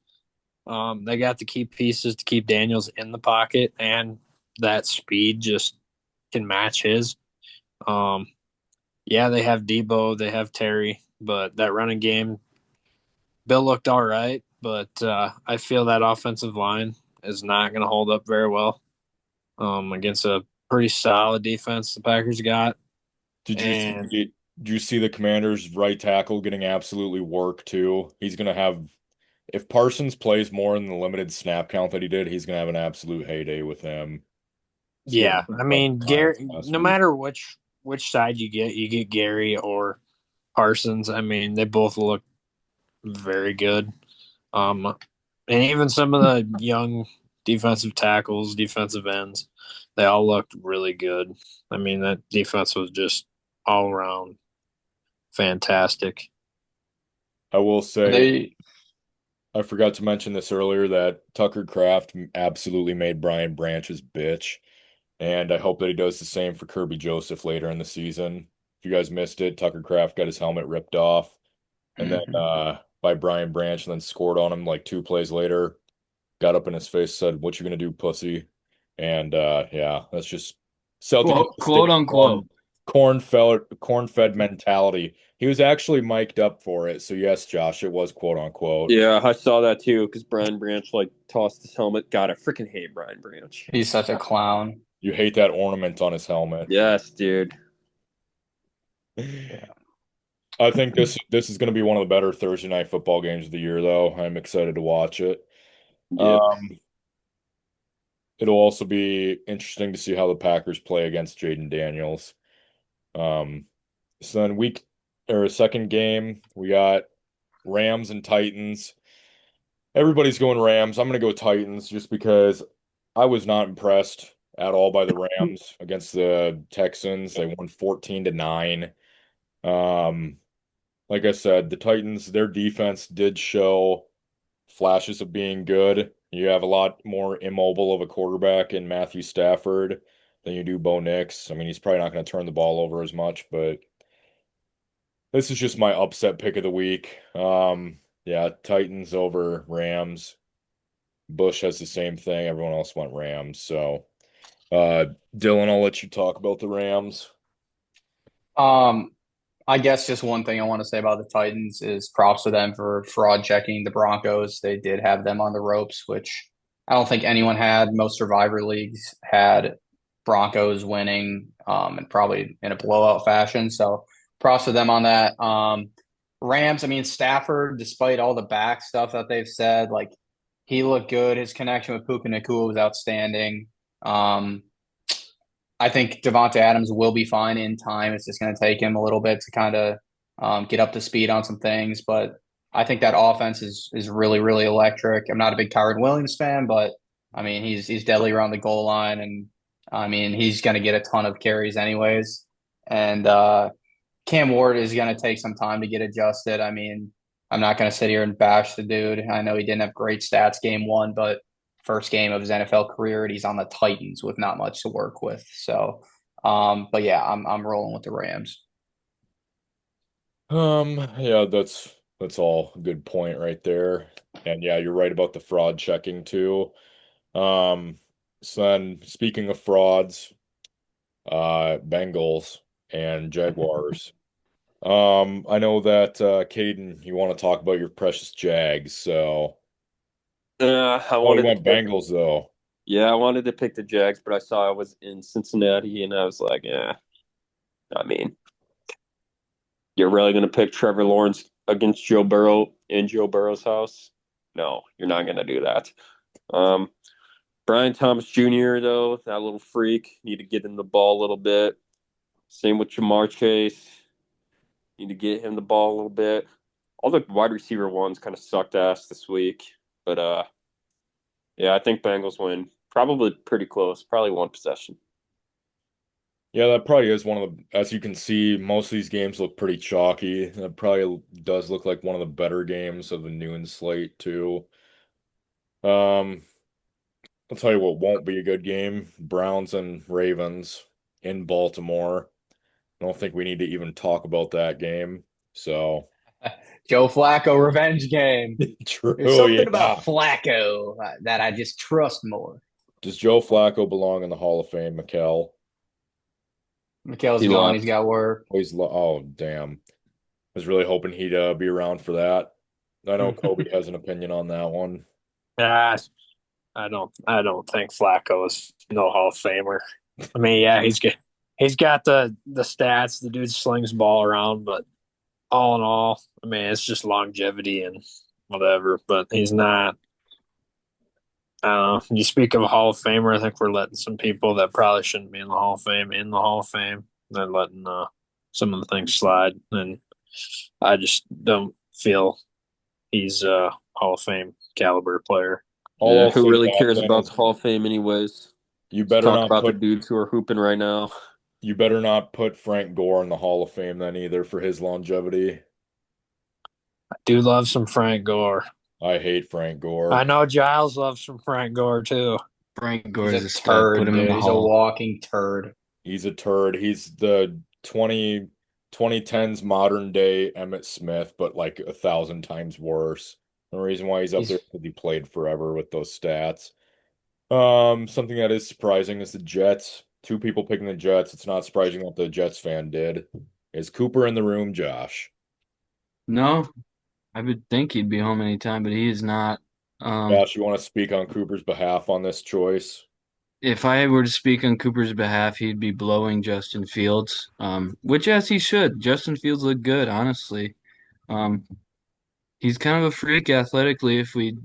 They got the key pieces to keep Daniels in the pocket, and that speed just can match his. Um, yeah, they have Debo, they have Terry, but that running game, Bill looked all right, but I feel that offensive line is not going to hold up very well against a pretty solid defense the Packers got. Did you see, And did you see the Commanders' right tackle getting absolutely worked too? He's gonna have if Parsons plays more in the limited snap count that he did, he's gonna have an absolute heyday with him. See what yeah, I like mean, Giants Gary, last no week. matter which side you get Gary or Parsons. I mean, they both look very good. Um, and even some of the young defensive tackles, defensive ends, they all looked really good. I mean, that defense was just all around fantastic. I will say They I forgot to mention this earlier that Tucker Kraft absolutely made Brian Branch his bitch. And I hope that he does the same for Kirby Joseph later in the season. If you guys missed it, Tucker Kraft got his helmet ripped off and then by Brian Branch and then scored on him like 2 plays later, got up in his face, said, "What you gonna do, pussy?" And yeah, that's just Celtic Quote unquote. corn fed mentality. He was actually mic'd up for it. So yes, Josh, it was quote unquote. Yeah, I saw that too because Brian Branch like tossed his helmet. God, I freaking hate Brian Branch. He's such a clown. You hate that ornament on his helmet. Yes, dude. I think this is going to be one of the better Thursday night football games of the year, though. I'm excited to watch it. Yep. Um, it'll also be interesting to see how the Packers play against Jaden Daniels. Um, so then week or second game, we got Rams and Titans. Everybody's going Rams. I'm going to go Titans just because I was not impressed at all by the Rams against the Texans. They won 14-9. Um, like I said, the Titans, their defense did show flashes of being good. You have a lot more immobile of a quarterback in Matthew Stafford than you do Bo Nix. I mean, he's probably not going to turn the ball over as much, but this is just my upset pick of the week. Yeah, Titans over Rams. Bush has the same thing. Everyone else went Rams. So, Dylan, I'll let you talk about the Rams. Um, I guess just one thing I want to say about the Titans is props to them for fraud checking the Broncos. They did have them on the ropes, which I don't think anyone had. Most survivor leagues had Broncos winning, and probably in a blowout fashion. So props to them on that. Rams, I mean, Stafford, despite all the back stuff that they've said, like he looked good. His connection with Puka Nacua was outstanding. Um, I think Devonta Adams will be fine in time. It's just going to take him a little bit to kind of get up to speed on some things, but I think that offense is really really electric. I'm not a big Kyron Williams fan, but I mean he's deadly around the goal line, and I mean he's going to get a ton of carries anyways. And Cam Ward is going to take some time to get adjusted. I mean I'm not going to sit here and bash the dude. I know he didn't have great stats game one, but first game of his NFL career, and he's on the Titans with not much to work with. So, but yeah, I'm rolling with the Rams. Yeah, that's all a good point right there. And yeah, you're right about the fraud checking too. Um, so then speaking of frauds, Bengals and Jaguars. I know that Caden, you want to talk about your precious Jags, so I oh, you wanted to went pick. Bengals though. Yeah, I wanted to pick the Jags, but I saw I was in Cincinnati, and I was like, yeah. I mean, you're really gonna pick Trevor Lawrence against Joe Burrow in Joe Burrow's house? No, you're not gonna do that. Um, Brian Thomas Jr. though, that little freak, need to get him the ball a little bit. Same with Jamar Chase. Need to get him the ball a little bit. All the wide receiver ones kind of sucked ass this week, but yeah, I think Bengals win. Probably pretty close. Probably one possession. Yeah, that probably is one of the, as you can see, most of these games look pretty chalky. That probably does look like one of the better games of the noon slate too. Um, I'll tell you what won't be a good game. Browns and Ravens in Baltimore. I don't think we need to even talk about that game. So Joe Flacco revenge game. There's true, something about yeah. Flacco that I just trust more. Does Joe Flacco belong in the Hall of Fame, Mekel? Mikel's He gone. He's left. got work. Oh, damn. I was really hoping he'd be around for that. I know Kobe has an opinion on that one. Ah, I don't think Flacco is no Hall of Famer. I mean, yeah, he's got the stats. The dude slings the ball around, but all in all, I mean, it's just longevity and whatever. But he's not. I don't know. You speak of a Hall of Famer, I think we're letting some people that probably shouldn't be in the Hall of Fame in the Hall of Fame. And letting some of the things slide, and I just don't feel he's a Hall of Fame caliber player. All Yeah, I'll who say to really that cares then about is the Hall of Fame anyways? you Let's better talk not about the put dudes who are hooping right now. you better not put Frank Gore in the Hall of Fame then either for his longevity. I do love some Frank Gore. I hate Frank I Gore. know Giles loves some Frank Gore too. Frank He's Gore is a a stud. Put turd, him in dude. the He's a hall. walking turd. He's a turd. He's the 2010s modern day Emmett Smith, but like 1,000 times worse. The reason why he's up there He's is because he played forever with those stats. Something that is surprising is the Jets. Two people picking the Jets. It's not surprising what the Jets fan did. Is Cooper in the room, Josh? No, I would think he'd be home anytime, but he is not. Josh, you want to speak on Cooper's behalf on this choice? If I were to speak on Cooper's behalf, he'd be blowing Justin Fields, which as he should. Justin Fields looked good, honestly. Um, he's kind of a freak athletically if we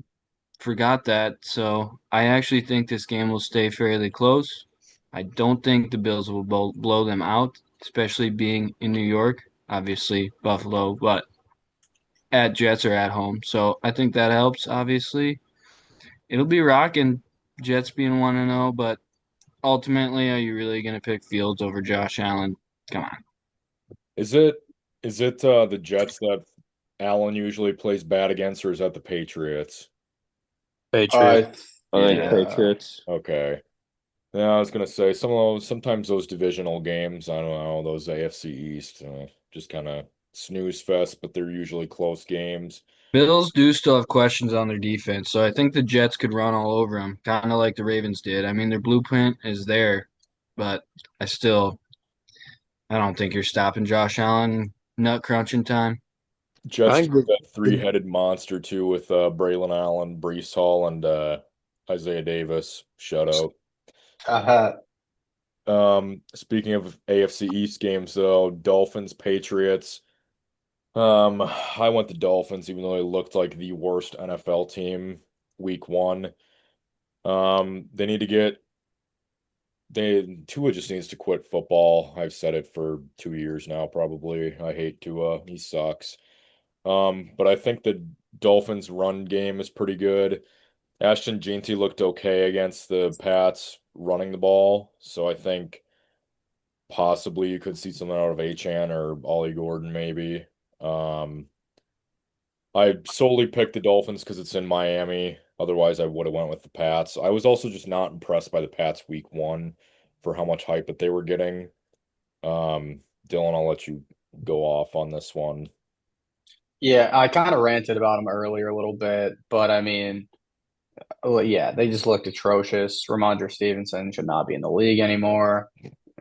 forgot that. So I actually think this game will stay fairly close. I don't think the Bills will blow them out, especially being in New York, obviously Buffalo, but at Jets or at home. So I think that helps, obviously. It'll be rocking, Jets being 1-0, but ultimately, are you really going to pick Fields over Josh Allen? Come on. Is it the Jets that Allen usually plays bad against, or is that the Patriots? Patriot. I think Yeah. Patriots. Okay. Yeah, I was gonna say sometimes those divisional games, I don't know, those AFC East, just kind of snooze fest, but they're usually close games. Bills do still have questions on their defense, so I think the Jets could run all over them, kind of like the Ravens did. I mean, their blueprint is there, but I don't think you're stopping Josh Allen nut crunching time. Jets I do think that three-headed monster too with Braylon Allen, Breece Hall, and Isaiah Davis. Shutout. uh, Speaking of AFC East games, though, Dolphins, Patriots. I went the Dolphins, even though they looked like the worst NFL team week one. They need to get Tua just needs to quit football. I've said it for 2 years now, probably. I hate Tua. He sucks. But I think the Dolphins' run game is pretty good. Ashton Jeanty looked okay against the Pats running the ball, so I think possibly you could see something out of Achan or Ollie Gordon maybe. Um, I solely picked the Dolphins because it's in Miami. Otherwise, I would have went with the Pats. I was also just not impressed by the Pats week one for how much hype that they were getting. Dylan, I'll let you go off on this one. Yeah, I kind of ranted about them earlier a little bit, but I mean, well, yeah, they just looked atrocious. Ramondre Stevenson should not be in the league anymore.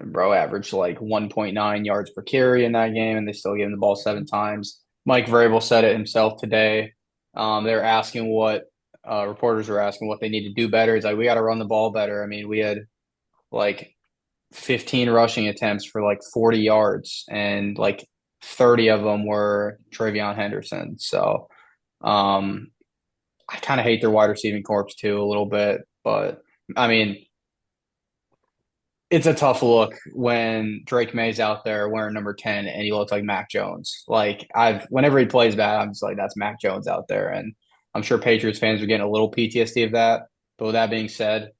Bro averaged like 1.9 yards per carry in that game, and they still gave him the ball 7 times. Mike Vrabel said it himself today. They're asking what reporters were asking what they need to do better. He's like, we got to run the ball better. I mean, we had like 15 rushing attempts for like 40 yards, and like 30 of them were Travion Henderson. So um, I kind of hate their wide receiving corps too a little bit, but I mean, it's a tough look when Drake May's out there wearing number 10 and he looks like Mac Jones. Like whenever he plays bad, I'm just like, that's Mac Jones out there. And I'm sure Patriots fans are getting a little PTSD of that. But with that being said,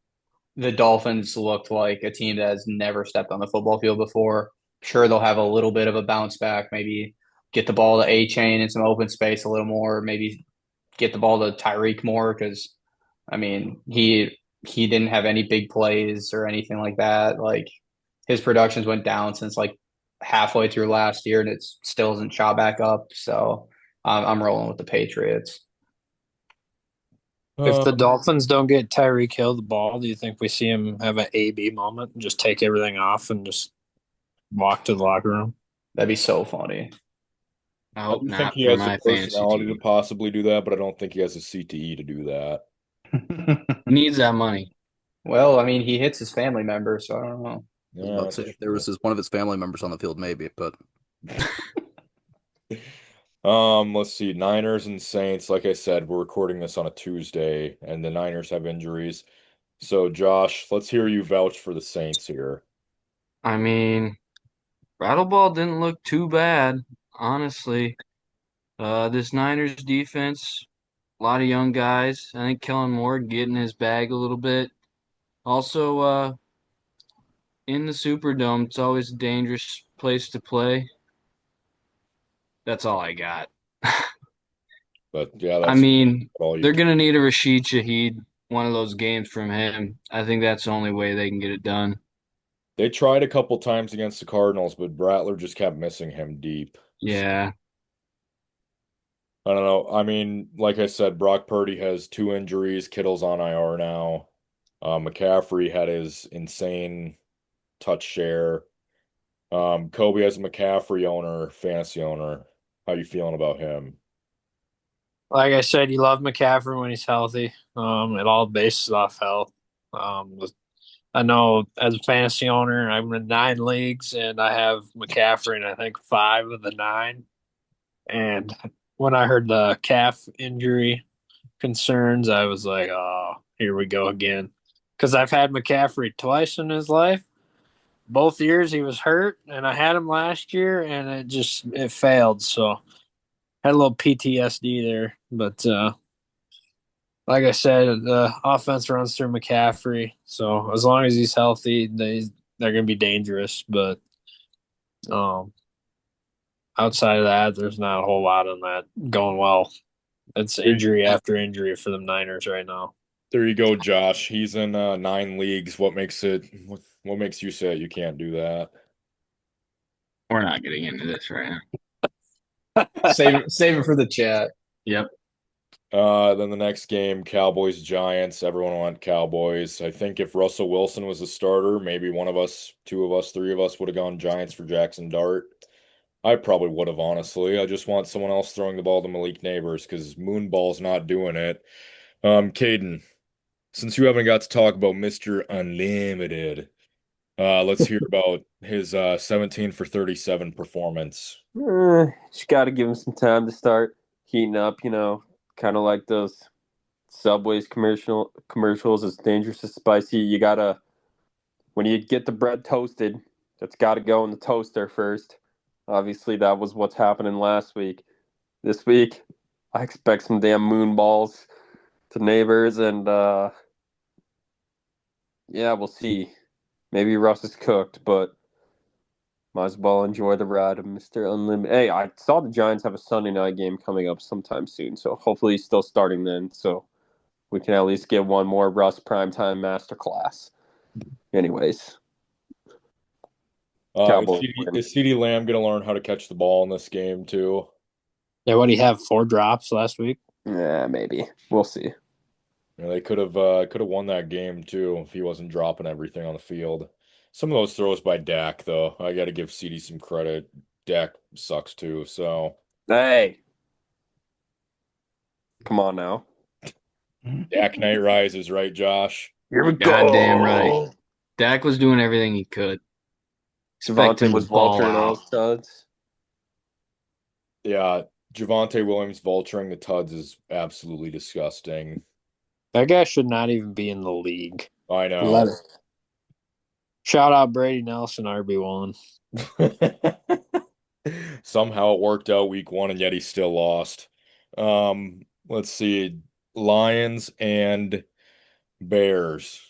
the Dolphins looked like a team that has never stepped on the football field before. Sure, they'll have a little bit of a bounce back, maybe get the ball to A-Chain in some open space a little more, maybe get the ball to Tyreek more because I mean he didn't have any big plays or anything like that. Like his productions went down since like halfway through last year, and it still hasn't shot back up. So I'm rolling with the Patriots. If the Um, Dolphins don't get Tyreek Hill the ball, do you think we see him have an AB moment and just take everything off and just walk to the locker room? That'd be so funny. I I hope do think not he for has the my fantasy personality to team. possibly do that, but I don't think he has the CTE to do that. Needs that money. Well, I mean, he hits his family members, so I don't know. I was Yeah, about to say that's if there true. was one of his family members on the field, maybe, but Let's see. Niners and Saints. Like I said, we're recording this on a Tuesday, and the Niners have injuries. So, Josh, let's hear you vouch for the Saints here. I mean, Rattleball didn't look too bad, honestly. This Niners defense, a lot of young guys. I think Kellen Moore getting his bag a little bit. Also, in the Superdome, it's always a dangerous place to play. That's all I got. But yeah, I that's mean, all you they're can. gonna need a Rashid Shaheed, one of those games from him. I think that's the only way they can get it done. They tried a couple times against the Cardinals, but Rattler just kept missing him deep. So, Yeah, I don't know. I mean, like I said, Brock Purdy has two injuries. Kittle's on IR now. McCaffrey had his insane touch share. Kobe as a McCaffrey owner, fantasy owner. How you feeling about him? Like I said, you love McCaffrey when he's healthy. It all bases off health. Um, I know as a fantasy owner, I'm in 9 leagues and I have McCaffrey in I think 5 of the 9. And when I heard the calf injury concerns, I was like, oh, here we go again. Because I've had McCaffrey twice in his life. Both years he was hurt, and I had him last year, and it failed. So had a little PTSD there. But like I said, the offense runs through McCaffrey. So as long as he's healthy, they're going to be dangerous. But um, outside of that, there's not a whole lot on that going well. It's injury after injury for the Niners right now. There you go, Josh. He's in 9 leagues. What makes you say you can't do that? we're not getting into this right now. Save it for the chat. Yep. Then the next game, Cowboys Giants. Everyone went Cowboys. I think if Russell Wilson was a starter, maybe one of us, two of us, three of us would have gone Giants for Jackson Dart. I probably would have, honestly. I just want someone else throwing the ball to Malik Neighbors because Moonball's not doing it. Caden, since you haven't got to talk about Mr. Unlimited, let's hear about his 17 for 37 performance. Just got to give him some time to start heating up. Kind of like those Subway's commercials. It's dangerous, it's spicy. You gotta when you get the bread toasted, it's got to go in the toaster first. Obviously, that was what's happening last week. This week, I expect some damn moon balls to neighbors, and yeah, we'll see. Maybe Russ is cooked, but Might as well enjoy the ride of Mr. Unlimited. Hey, I saw the Giants have a Sunday night game coming up sometime soon, so hopefully he's still starting then, so we can at least get one more Russ primetime masterclass. Anyways, Cowboys win. Is CeeDee Lamb going to learn how to catch the ball in this game too? Yeah, what do you have? 4 drops last week? Yeah, maybe. We'll see. They could have won that game too if he wasn't dropping everything on the field. Some of those throws by Dak, though, I got to give CD some credit. Dak sucks too, so Hey, come on now. Dak Night rises, right, Josh? Here we Goddamn go. right. Dak was doing everything he could. Expect Javonte him to was ball vulturing out. those studs. Yeah, Javonte Williams vulturing the Tuds is absolutely disgusting. That guy should not even be in the league. I know. Shout out Brady Nelson, RB1. Somehow it worked out week 1, and yet he still lost. Let's see. Lions and Bears.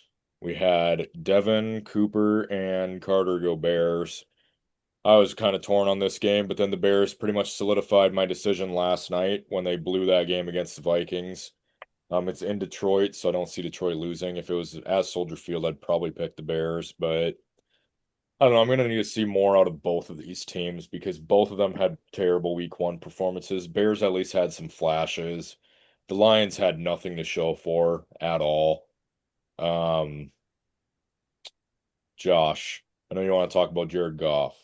We had Devin, Cooper, and Carter go Bears. I was kind of torn on this game, but then the Bears pretty much solidified my decision last night when they blew that game against the Vikings. It's in Detroit, so I don't see Detroit losing. If it was at Soldier Field, I'd probably pick the Bears, but I don't know. I'm going to need to see more out of both of these teams because both of them had terrible week 1 performances. Bears at least had some flashes. The Lions had nothing to show for at all. Um, Josh, I know you want to talk about Jared Goff.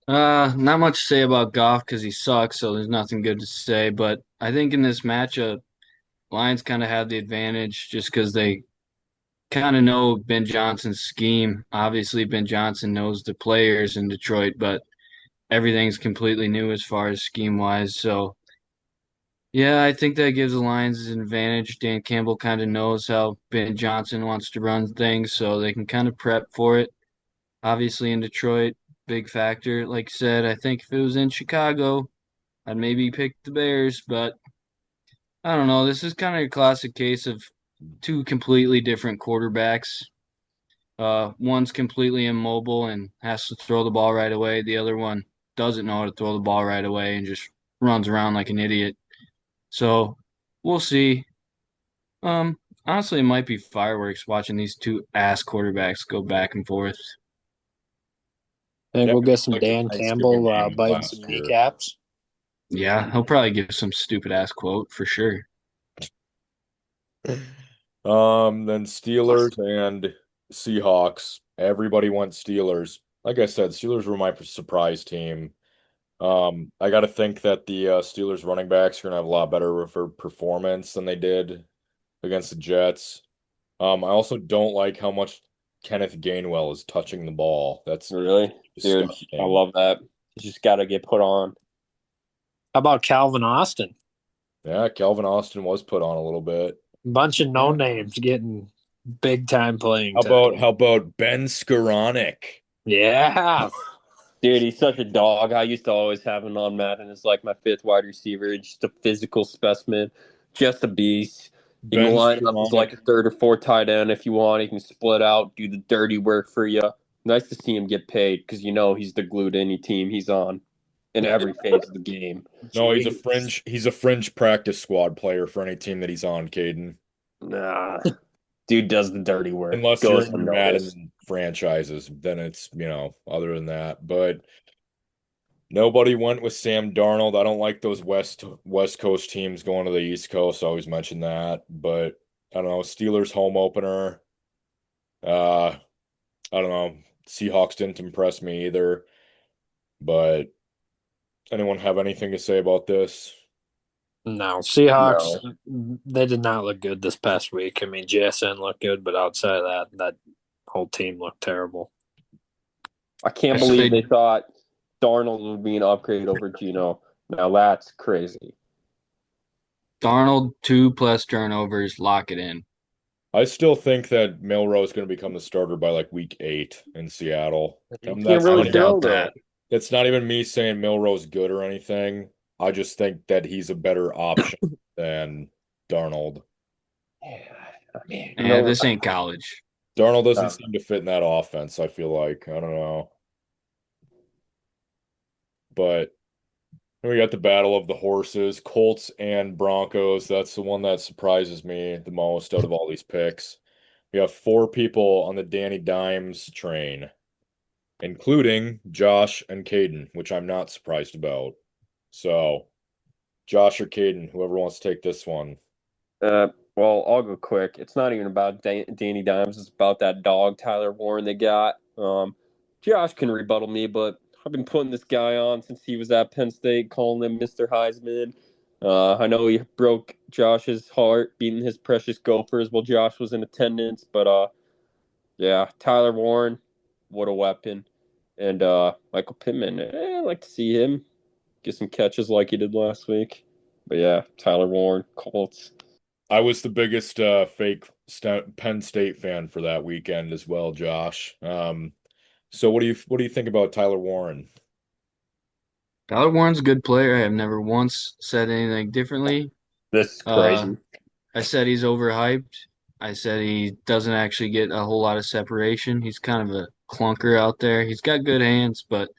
Not much to say about Goff because he sucks, so there's nothing good to say. But I think in this matchup, Lions kind of have the advantage just because they kind of know Ben Johnson's scheme. Obviously, Ben Johnson knows the players in Detroit, but everything's completely new as far as scheme wise. So, yeah, I think that gives the Lions an advantage. Dan Campbell kind of knows how Ben Johnson wants to run things, so they can kind of prep for it. Obviously, in Detroit, big factor. Like I said, I think if it was in Chicago, I'd maybe pick the Bears, but I don't know. This is kind of a classic case of two completely different quarterbacks. One's completely immobile and has to throw the ball right away. The other one doesn't know how to throw the ball right away and just runs around like an idiot. So we'll see. Honestly, it might be fireworks watching these two ass quarterbacks go back and forth. I think Yeah, we'll get some like the Dan Thanksgiving Campbell game biting last some year. kneecaps. Yeah, he'll probably give some stupid ass quote for sure. Then Steelers and Seahawks. Everybody went Steelers. Like I said, Steelers were my surprise team. I got to think that the Steelers running backs are gonna have a lot better for performance than they did against the Jets. I also don't like how much Kenneth Gainwell is touching the ball. That's Really? Dude, I disgusting. love that. You just got to get put on. How about Calvin Austin? Yeah, Calvin Austin was put on a little bit. Bunch of no names getting big time playing How time. about Ben Skoranek? Yeah. Dude, he's such a dog. I used to always have him on Madden as like my 5th wide receiver. Just a physical specimen, just a beast. You can Ben line up as like a Skoranek. 3rd or 4th tight end if you want. He can split out, do the dirty work for you. Nice to see him get paid because you know he's the glue to any team he's on in every phase of the game. No, he's a fringe practice squad player for any team that he's on, Caden. Nah, dude does the dirty work. Unless you're Goes in your unnoticed. Madden franchises, then it's, other than that. But nobody went with Sam Darnold. I don't like those West Coast teams going to the East Coast. I always mention that. But I don't know. Steelers home opener. I don't know. Seahawks didn't impress me either. But anyone have anything to say about this? No, Seahawks, No. they did not look good this past week. I mean, JSN looked good, but outside of that, that whole team looked terrible. I can't believe they thought Darnold would be an upgrade over Geno. Now that's crazy. Darnold 2+ turnovers, lock it in. I still think that Milroe is going to become the starter by like week 8 in Seattle. You And can't that's I really would tell doubt that. It's not even me saying Milroe's good or anything. I just think that he's a better option than Darnold. I mean, Yeah, this ain't college. Darnold doesn't seem to fit in that offense, I feel like. I don't know. But then we got the battle of the horses, Colts and Broncos. That's the one that surprises me the most out of all these picks. We have four people on the Danny Dimes train, including Josh and Caden, which I'm not surprised about. So, Josh or Caden, whoever wants to take this one. Well, I'll go quick. It's not even about Danny Dimes. It's about that dog Tyler Warren they got. Josh can rebuttal me, but I've been putting this guy on since he was at Penn State, calling him Mr. Heisman. I know he broke Josh's heart, beating his precious Gophers while Josh was in attendance, but yeah, Tyler Warren, what a weapon. And Michael Pittman, I'd like to see him get some catches like he did last week. But yeah, Tyler Warren, Colts. I was the biggest fake Penn State fan for that weekend as well, Josh. So what do you think about Tyler Warren? Tyler Warren's a good player. I have never once said anything differently. This is Uh, crazy. I said he's overhyped. I said he doesn't actually get a whole lot of separation. He's kind of a clunker out there. He's got good hands, but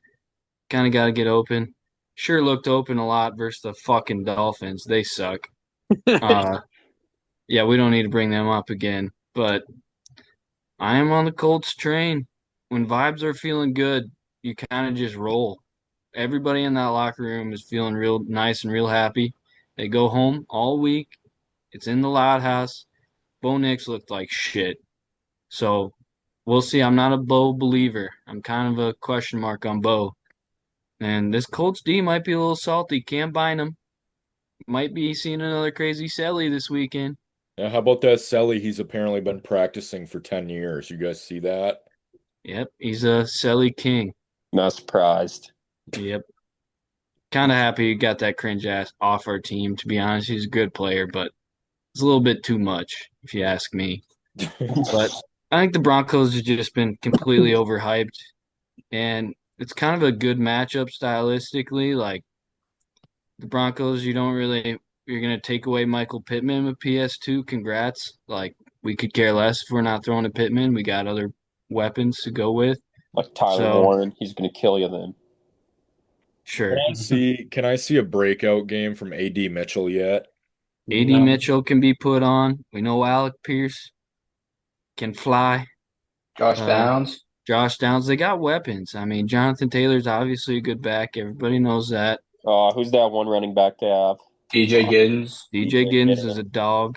kind of got to get open. Sure looked open a lot versus the fucking Dolphins. They suck. Uh, yeah, we don't need to bring them up again. But I am on the Colts train. When vibes are feeling good, you kind of just roll. Everybody in that locker room is feeling real nice and real happy. They go home all week. It's in the loud house. Bo Nix looked like shit. So we'll see. I'm not a Bo believer. I'm kind of a question mark on Bo. And this Colts D might be a little salty. Can't bind him. Might be seeing another crazy Selly this weekend. How about that Selly? He's apparently been practicing for 10 years. You guys see that? Yep, he's a Selly king. Not surprised. Yep. Kind of happy he got that cringe ass off our team, to be honest. He's a good player, but it's a little bit too much, if you ask me. But I think the Broncos have just been completely overhyped, and it's kind of a good matchup stylistically. Like the Broncos, you're gonna take away Michael Pittman with PS2. Congrats. Like we could care less if we're not throwing to Pittman. We got other weapons to go with. Like Tyler So Warren, he's going to kill you then. sure. Can I see a breakout game from AD Mitchell yet? AD No. Mitchell can be put on. We know Alec Pierce can fly. Josh Uh, Downs. Josh Downs, they got weapons. I mean, Jonathan Taylor's obviously a good back. Everybody knows that. Who's that one running back they have? DJ Giddens. DJ Giddens is Giddens. a dog.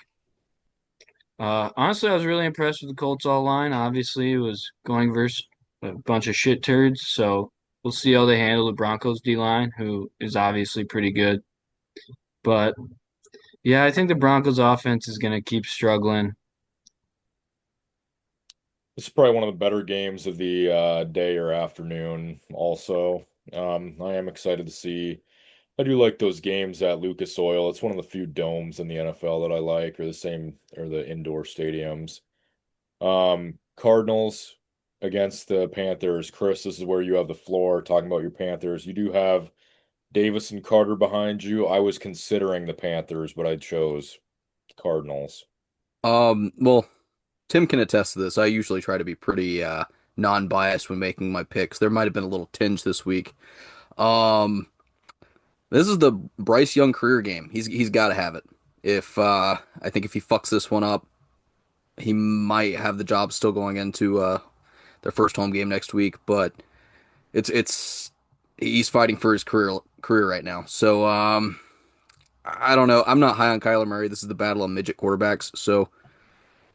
Honestly, I was really impressed with the Colts all line. Obviously, it was going versus a bunch of shit turds, so we'll see how they handle the Broncos D line, who is obviously pretty good. But yeah, I think the Broncos offense is going to keep struggling. This is probably one of the better games of the day or afternoon. Also, I am excited to see. I do like those games at Lucas Oil. It's one of the few domes in the NFL that I like, or the indoor stadiums. Cardinals against the Panthers. Chris, this is where you have the floor talking about your Panthers. You do have Davis and Carter behind you. I was considering the Panthers, but I chose Cardinals. Well, Tim can attest to this. I usually try to be pretty non-biased when making my picks. There might have been a little tinge this week. Um, this is the Bryce Young career game. He's got to have it. If I think if he fucks this one up, he might have the job still going into their first home game next week. But it's he's fighting for his career right now. So I don't know. I'm not high on Kyler Murray. This is the battle of midget quarterbacks. So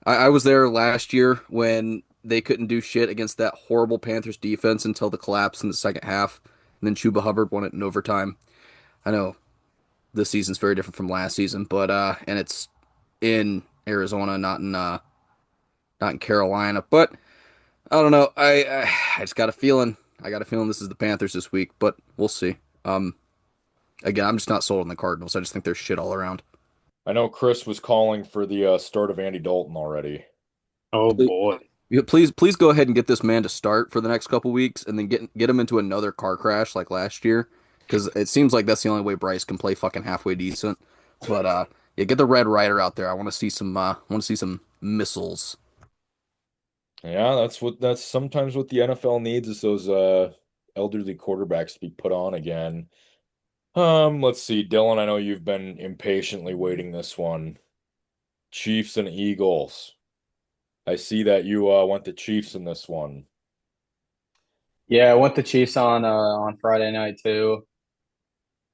I was there last year when they couldn't do shit against that horrible Panthers defense until the collapse in the second half. And then Chuba Hubbard won it in overtime. I know this season's very different from last season, but and it's in Arizona, not in Carolina. But I don't know. I just got a feeling. I got a feeling this is the Panthers this week, but we'll see. Again, I'm just not sold on the Cardinals. I just think they're shit all around. I know Chris was calling for the start of Andy Dalton already. Oh Please, boy. please go ahead and get this man to start for the next couple weeks, and then get him into another car crash like last year, because it seems like that's the only way Bryce can play fucking halfway decent. But yeah, get the Red Rider out there. I want to see some. Want to see some missiles. Yeah, that's sometimes what the NFL needs is those elderly quarterbacks to be put on again. Let's see, Dylan, I know you've been impatiently waiting this one. Chiefs and Eagles. I see that you went the Chiefs in this one. Yeah, I went the Chiefs on Friday night too.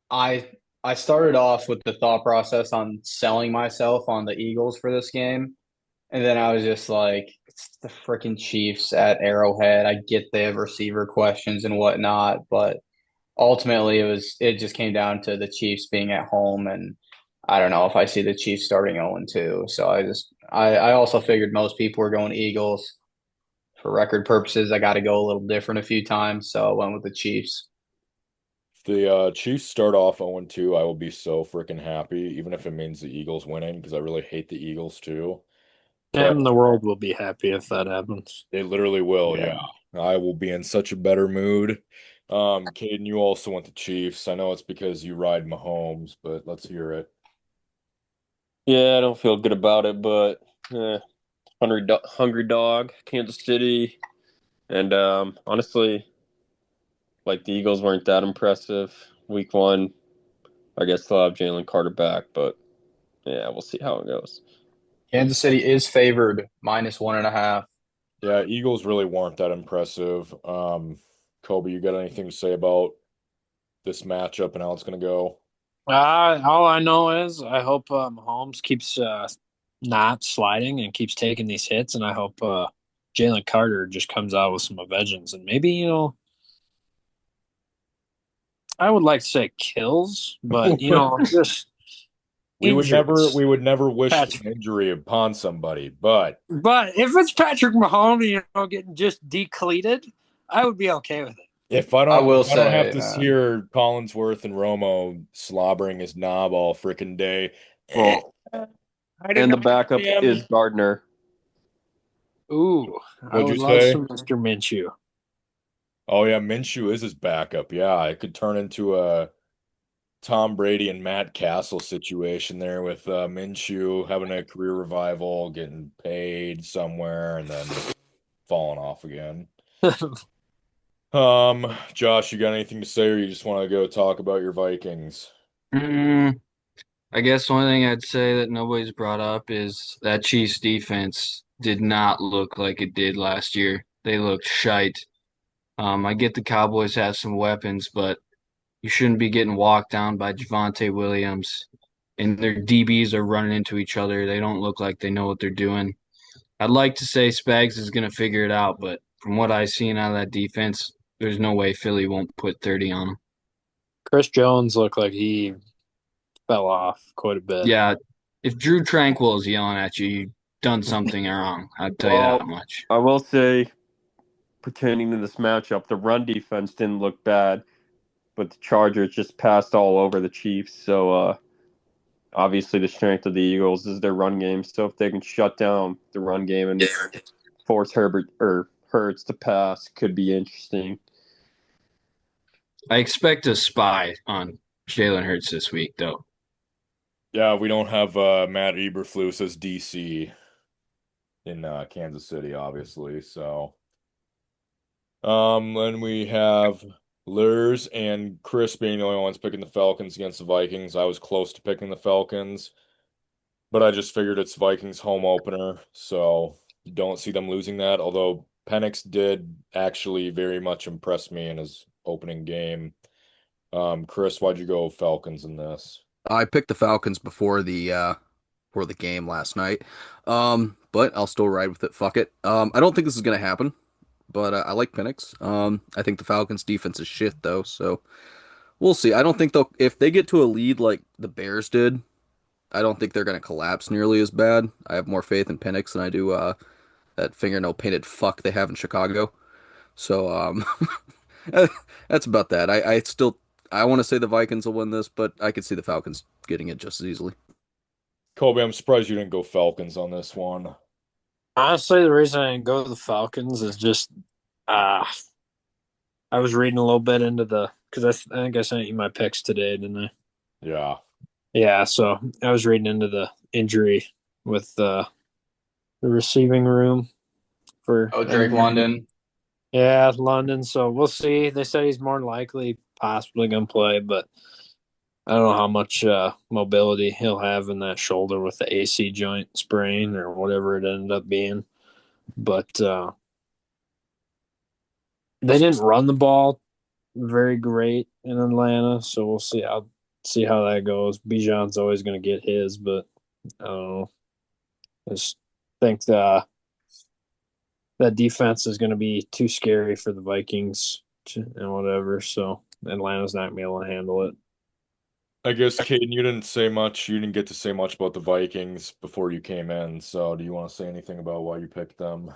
I I started off with the thought process on selling myself on the Eagles for this game, and then I was just like, it's the freaking Chiefs at Arrowhead. I get they have receiver questions and whatnot, but ultimately it just came down to the Chiefs being at home, and I don't know if I see the Chiefs starting 0-2. So I also figured most people were going Eagles. For record purposes, I got to go a little different a few times, so I went with the Chiefs. If the Chiefs start off 0-2, I will be so freaking happy, even if it means the Eagles winning, because I really hate the Eagles too. But And the world will be happy if that happens. they literally will, yeah. Yeah. I will be in such a better mood. Caden, you also went to Chiefs. I know it's because you ride Mahomes, but let's hear it. Yeah, I don't feel good about it, but hungry dog, Kansas City, and honestly, like the Eagles weren't that impressive week one. I guess they'll have Jalen Carter back, but yeah, we'll see how it goes. Kansas City is favored -1.5. Yeah, Eagles really weren't that impressive. Kobe, you got anything to say about this matchup and how it's going to go? All I know is I hope Mahomes keeps not sliding and keeps taking these hits, and I hope Jalen Carter just comes out with some vengeance and maybe I would like to say kills, but just injures We would never wish Patrick. an injury upon somebody, but But if it's Patrick Mahomes, getting just decleated, I would be okay with it. I will if I don't have say, to hear Collinsworth and Romo slobbering his knob all freaking day, Well, I did and the not backup see him. is Gardner. Ooh, I What'd would you love say? some Mr. Minshew. Oh yeah, Minshew is his backup. Yeah, it could turn into a Tom Brady and Matt Castle situation there with Minshew having a career revival, getting paid somewhere, and then falling off again. Josh, you got anything to say, or you just want to go talk about your Vikings? Mm, I guess the only thing I'd say that nobody's brought up is that Chiefs defense did not look like it did last year. They looked shite. I get the Cowboys have some weapons, but you shouldn't be getting walked down by Javonte Williams. And their DBs are running into each other. They don't look like they know what they're doing. I'd like to say Spags is going to figure it out, but from what I've seen out of that defense, there's no way Philly won't put 30 on them. Chris Jones looked like he fell off quite a bit. Yeah, if Drew Tranquil is yelling at you, you've done something wrong. I'd tell you that Well, much. I will say, pertaining to this matchup, the run defense didn't look bad, but the Chargers just passed all over the Chiefs. So obviously, the strength of the Eagles is their run game. So if they can shut down the run game and force Herbert or Hurts to pass, could be interesting. I expect a spy on Jalen Hurts this week, though. Yeah, we don't have Matt Eberflus as DC in Kansas City, obviously. So, then we have Lurs and Chris being the only ones picking the Falcons against the Vikings. I was close to picking the Falcons, but I just figured it's Vikings home opener, so don't see them losing that. Although Penix did actually very much impress me in his opening game. Chris, why'd you go Falcons in this? I picked the Falcons before the game last night. But I'll still ride with it. Fuck it. I don't think this is gonna happen, but I like Penix. I think the Falcons defense is shit though, so we'll see. I don't think they'll if they get to a lead like the Bears did, I don't think they're gonna collapse nearly as bad. I have more faith in Penix than I do that fingernail painted fuck they have in Chicago. So that's about that. I want to say the Vikings will win this, but I could see the Falcons getting it just as easily. Kobe, I'm surprised you didn't go Falcons on this one. Honestly, the reason I didn't go to the Falcons is just uh I was reading a little bit into the because I think I sent you my picks today, didn't I? Yeah. Yeah, so I was reading into the injury with the receiving room for oh, Drake London. Yeah, London. So we'll see. They said he's more than likely possibly going to play, but I don't know how much mobility he'll have in that shoulder with the AC joint sprain or whatever it ended up being. But they didn't run the ball very great in Atlanta, so we'll see how that goes. Bijan's always going to get his, but I don't know. I just think that defense is going to be too scary for the Vikings and whatever. So Atlanta's not going to be able to handle it. I guess, Caden, you didn't say much. You didn't get to say much about the Vikings before you came in. So, do you want to say anything about why you picked them?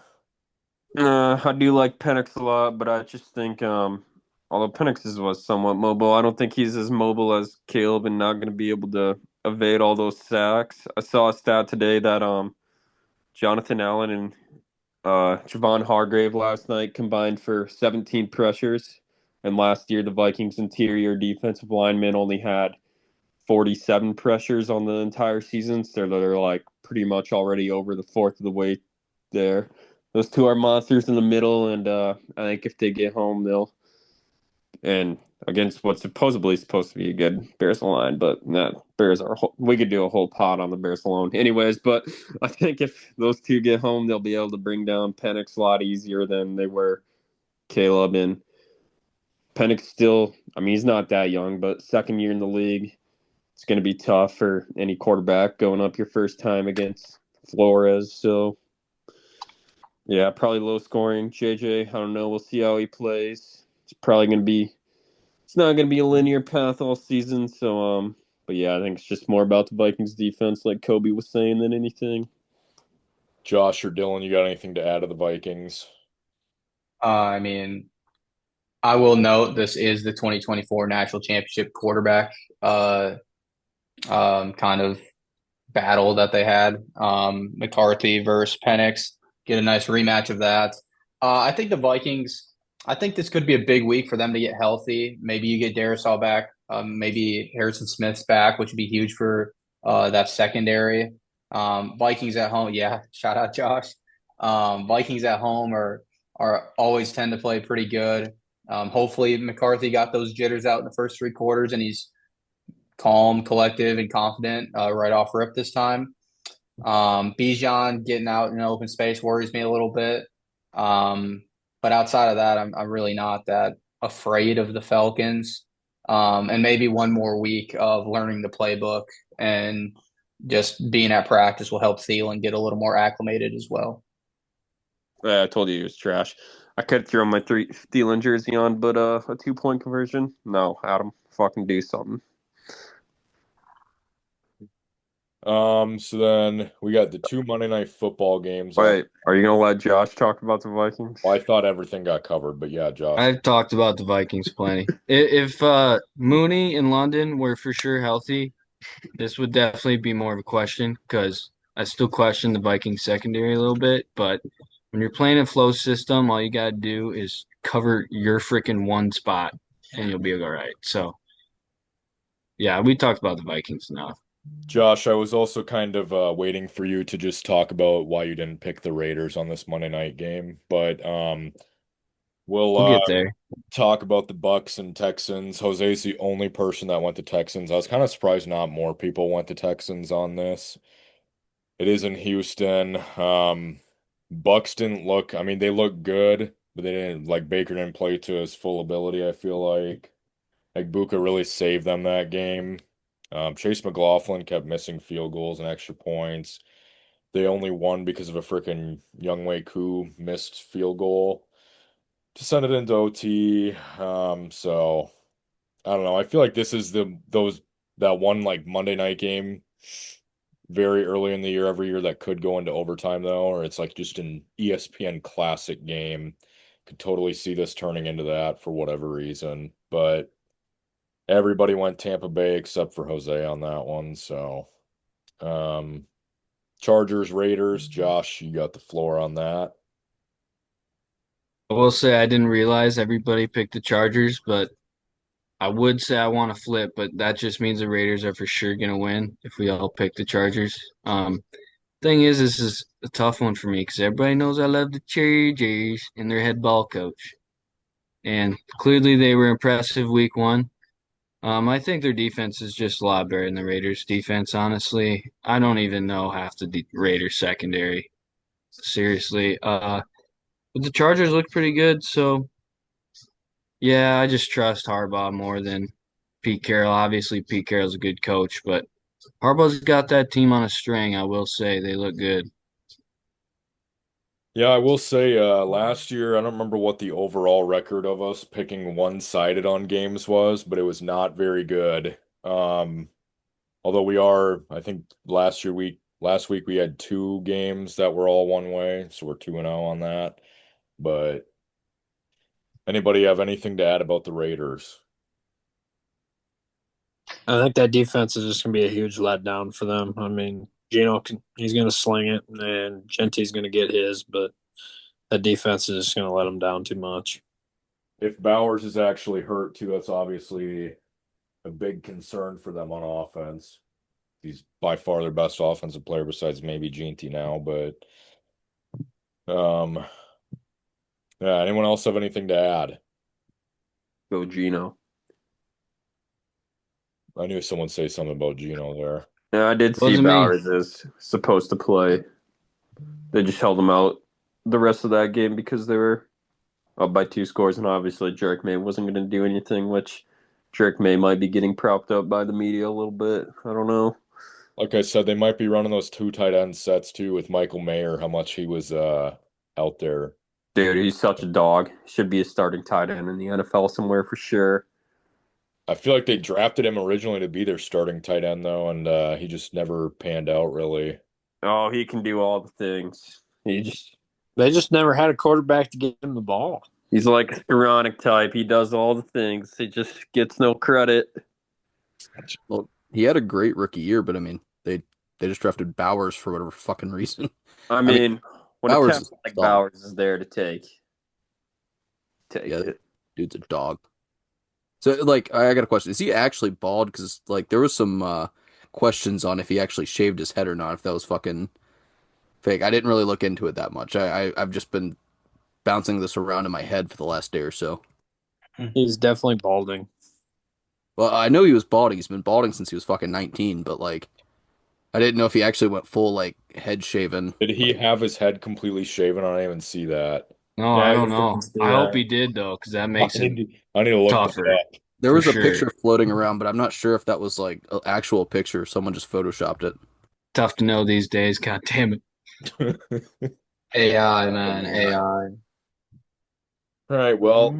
I do like Penix a lot, but I just think although was somewhat mobile, I don't think he's as mobile as Caleb and not going to be able to evade all those sacks. I saw a stat today that Jonathan Allen and Javon Hargrave last night combined for 17 pressures, and last year the Vikings interior defensive linemen only had 47 pressures on the entire season, so they're like pretty much already over the fourth of the way there. Those two are monsters in the middle, and I think if they get home, they'll and against what's supposedly supposed to be a good Bears line, but nah, Bears are we could do a whole pod on the Bears alone, anyways. But I think if those two get home, they'll be able to bring down Penix a lot easier than they were Caleb. And Penix still, I mean, he's not that young, but second year in the league, it's going to be tough for any quarterback going up your first time against Flores. So yeah, probably low scoring. JJ, I don't know. We'll see how he plays. It's not going to be a linear path all season. So but yeah, I think it's just more about the Vikings defense, like Kobe was saying, than anything. Josh or Dylan, you got anything to add to the Vikings? I mean, I will note this is the 2024 National Championship quarterback kind of battle that they had. McCarthy versus Penix. Get a nice rematch of that. I think the Vikings. I think this could be a big week for them to get healthy. Maybe you get Darisaw back. Maybe Harrison Smith's back, which would be huge for that secondary. Vikings at home. Yeah, shout out Josh. Vikings at home are always tend to play pretty good. Hopefully McCarthy got those jitters out in the first three quarters, and he's calm, collective, and confident right off rip this time. Bijan getting out in open space worries me a little bit. But outside of that, I'm really not that afraid of the Falcons. And maybe one more week of learning the playbook and just being at practice will help Thielen get a little more acclimated as well. I told you he was trash. I could throw my three Thielen jersey on, but a 2 point conversion? No, Adam, fucking do something. So then we got the two Monday Night Football games. Wait, are you gonna let Josh talk about the Vikings? Well, I thought everything got covered, but yeah, Josh. I've talked about the Vikings plenty. If Mooney and London were for sure healthy, this would definitely be more of a question because I still question the Vikings secondary a little bit. But when you're playing a flow system, all you gotta do is cover your freaking one spot and you'll be all right. So yeah, we talked about the Vikings enough. Josh, I was also kind of waiting for you to just talk about why you didn't pick the Raiders on this Monday night game, but we'll We'll get there. talk about the Bucks and Texans. Jose's the only person that went to Texans. I was kind of surprised not more people went to Texans on this. It is in Houston. Bucks didn't look, I mean, they look good, but they didn't, like, Baker didn't play to his full ability, I feel like. Like, Buka really saved them that game. Chase McLaughlin kept missing field goals and extra points. They only won because of a freaking Younghoe Koo missed field goal to send it into OT. So I don't know. I feel like this is that one like Monday night game very early in the year every year that could go into overtime though, or it's like just an ESPN classic game. Could totally see this turning into that for whatever reason. But everybody went Tampa Bay except for Jose on that one. So um Chargers, Raiders, Josh, you got the floor on that. I will say I didn't realize everybody picked the Chargers, but I would say I want to flip, but that just means the Raiders are for sure gonna win if we all pick the Chargers. Thing is, this is a tough one for me because everybody knows I love the Chargers and their head ball coach. And clearly they were impressive week one. I think their defense is just a lot better than the Raiders' defense, honestly. I don't even know half the Raiders secondary. Seriously. But the Chargers look pretty good, so yeah, I just trust Harbaugh more than Pete Carroll. Obviously, Pete Carroll's a good coach, but Harbaugh's got that team on a string, I will say. They look good. Yeah, I will say last year, I don't remember what the overall record of us picking one-sided on games was, but it was not very good. Although I think last week we had two games that were all one way, so we're 2-0 on that. But anybody have anything to add about the Raiders? I think that defense is just going to be a huge letdown for them. I mean, he's going to sling it, and Genty's going to get his, but that defense is just going to let him down too much. If Bowers is actually hurt too, that's obviously a big concern for them on offense. He's by far their best offensive player besides maybe Ginty now, but um yeah, anyone else have anything to add? Go Gino. I knew someone say something about Gino there. Yeah, I did see Wasn't me. Bowers is supposed to play. They just held him out the rest of that game because they were up by 2 scores, and obviously Jarek May wasn't going to do anything, which Jarek May might be getting propped up by the media a little bit. I don't know. Like I said, they might be running those two tight end sets too with Michael Mayer, how much he was out there. Dude, he's such a dog. Should be a starting tight end in the NFL somewhere for sure. I feel like they drafted him originally to be their starting tight end though, and he just never panned out really. Oh, he can do all the things. They just never had a quarterback to get him the ball. He's like a Sporonic type. He does all the things. He just gets no credit. Well, he had a great rookie year, but I mean, they just drafted Bowers for whatever fucking reason. I mean, mean, when a Bowers talent is like solid. Bowers is there to take Yeah, it. dude's a dog. So, like, I got a question. Is he actually bald? Because, like, there was some questions on if he actually shaved his head or not, if that was fucking fake. I didn't really look into it that much. I've just been bouncing this around in my head for the last day or so. He's definitely balding. Well, I know he was balding. He's been balding since he was fucking 19, but, like, I didn't know if he actually went full, like, head shaven. Did he Like, have his head completely shaven? I didn't even see that. No, Yeah, I I don't guess they know. can see I hope that. he did, though, because that I makes it I need to look that tougher up. there for was a sure. picture floating around, but I'm not sure if that was, like, an actual picture. Someone just photoshopped it. Tough to know these days. God damn it. AI, man, AI. All right, well,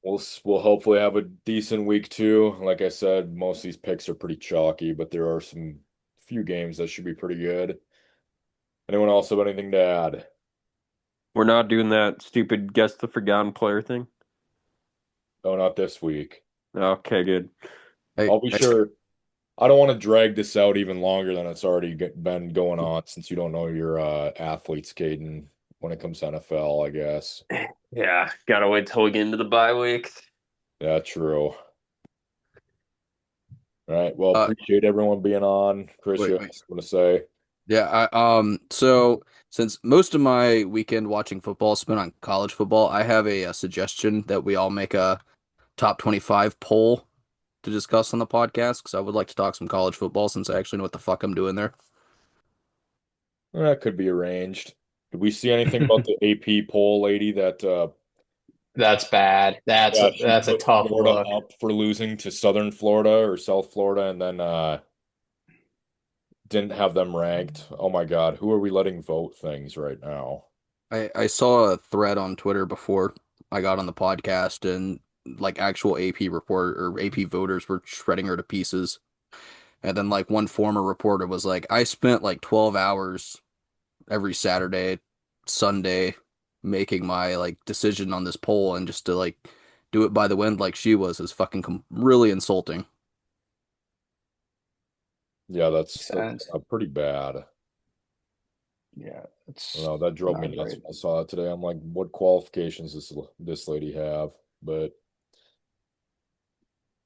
we'll hopefully have a decent week too. Like I said, most of these picks are pretty chalky, but there are some few games that should be pretty good. Anyone else have anything to add? We're not doing that stupid guess the forgotten player thing. No, not this week. Okay, good. I, I'll be I sure. I don't want to drag this out even longer than it's already been going on since you don't know your athletes, Caden, when it comes to NFL, I guess. Yeah, gotta wait till we get into the bye weeks. Yeah, true. All right. Well, uh, appreciate everyone being on. Chris, you wait, have wait. something to say? Yeah, so since most of my weekend watching football is spent on college football, I have a suggestion that we all make a top 25 poll to discuss on the podcast because I would like to talk some college football since I actually know what the fuck I'm doing there. That could be arranged. Did we see anything about the AP poll lady that That's bad. yeah, she That's a put tough Florida look. up for losing to Southern Florida or South Florida and then didn't have them ranked. Oh my God, who are we letting vote things right now? I saw a thread on Twitter before I got on the podcast and like actual AP report or AP voters were shredding her to pieces. And then like one former reporter was like, I spent like 12 hours every Saturday, Sunday making my like decision on this poll and just to like do it by the wind like she was is fucking really insulting. Yeah, Makes that's sense. pretty bad. Yeah, it's No, that drove me not nuts great. when I saw it today. I'm like, what qualifications does this lady have? But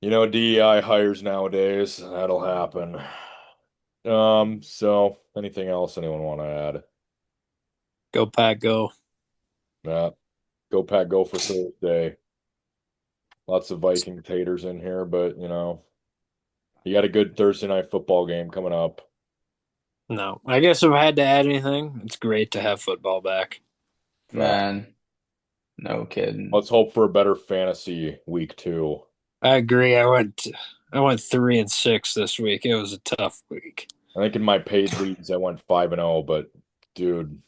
DEI hires nowadays, that'll happen. So anything else anyone want to add? Go Pack, go. Yeah. Go Pack, go for Thursday. Lots of Viking taters in here, but you got a good Thursday night football game coming up. No, I guess if I had to add anything, it's great to have football back. Man, no kidding. Let's hope for a better fantasy week too. I agree. I went 3-6 this week. It was a tough week. I think in my paid leagues I went 5-0, but dude,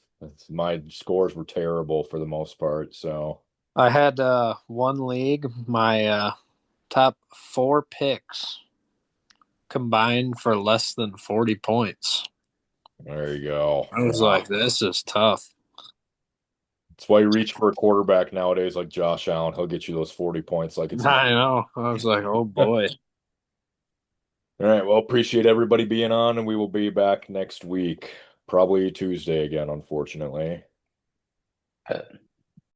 my scores were terrible for the most part. So I had one league. My top 4 picks combined for less than 40 points. there you go. I was like, this is tough. That's why you reach for a quarterback nowadays like Josh Allen. He'll get you those 40 points like it's I know. I was like, oh boy. All right. Well, appreciate everybody being on, and we will be back next week. Probably Tuesday again, unfortunately.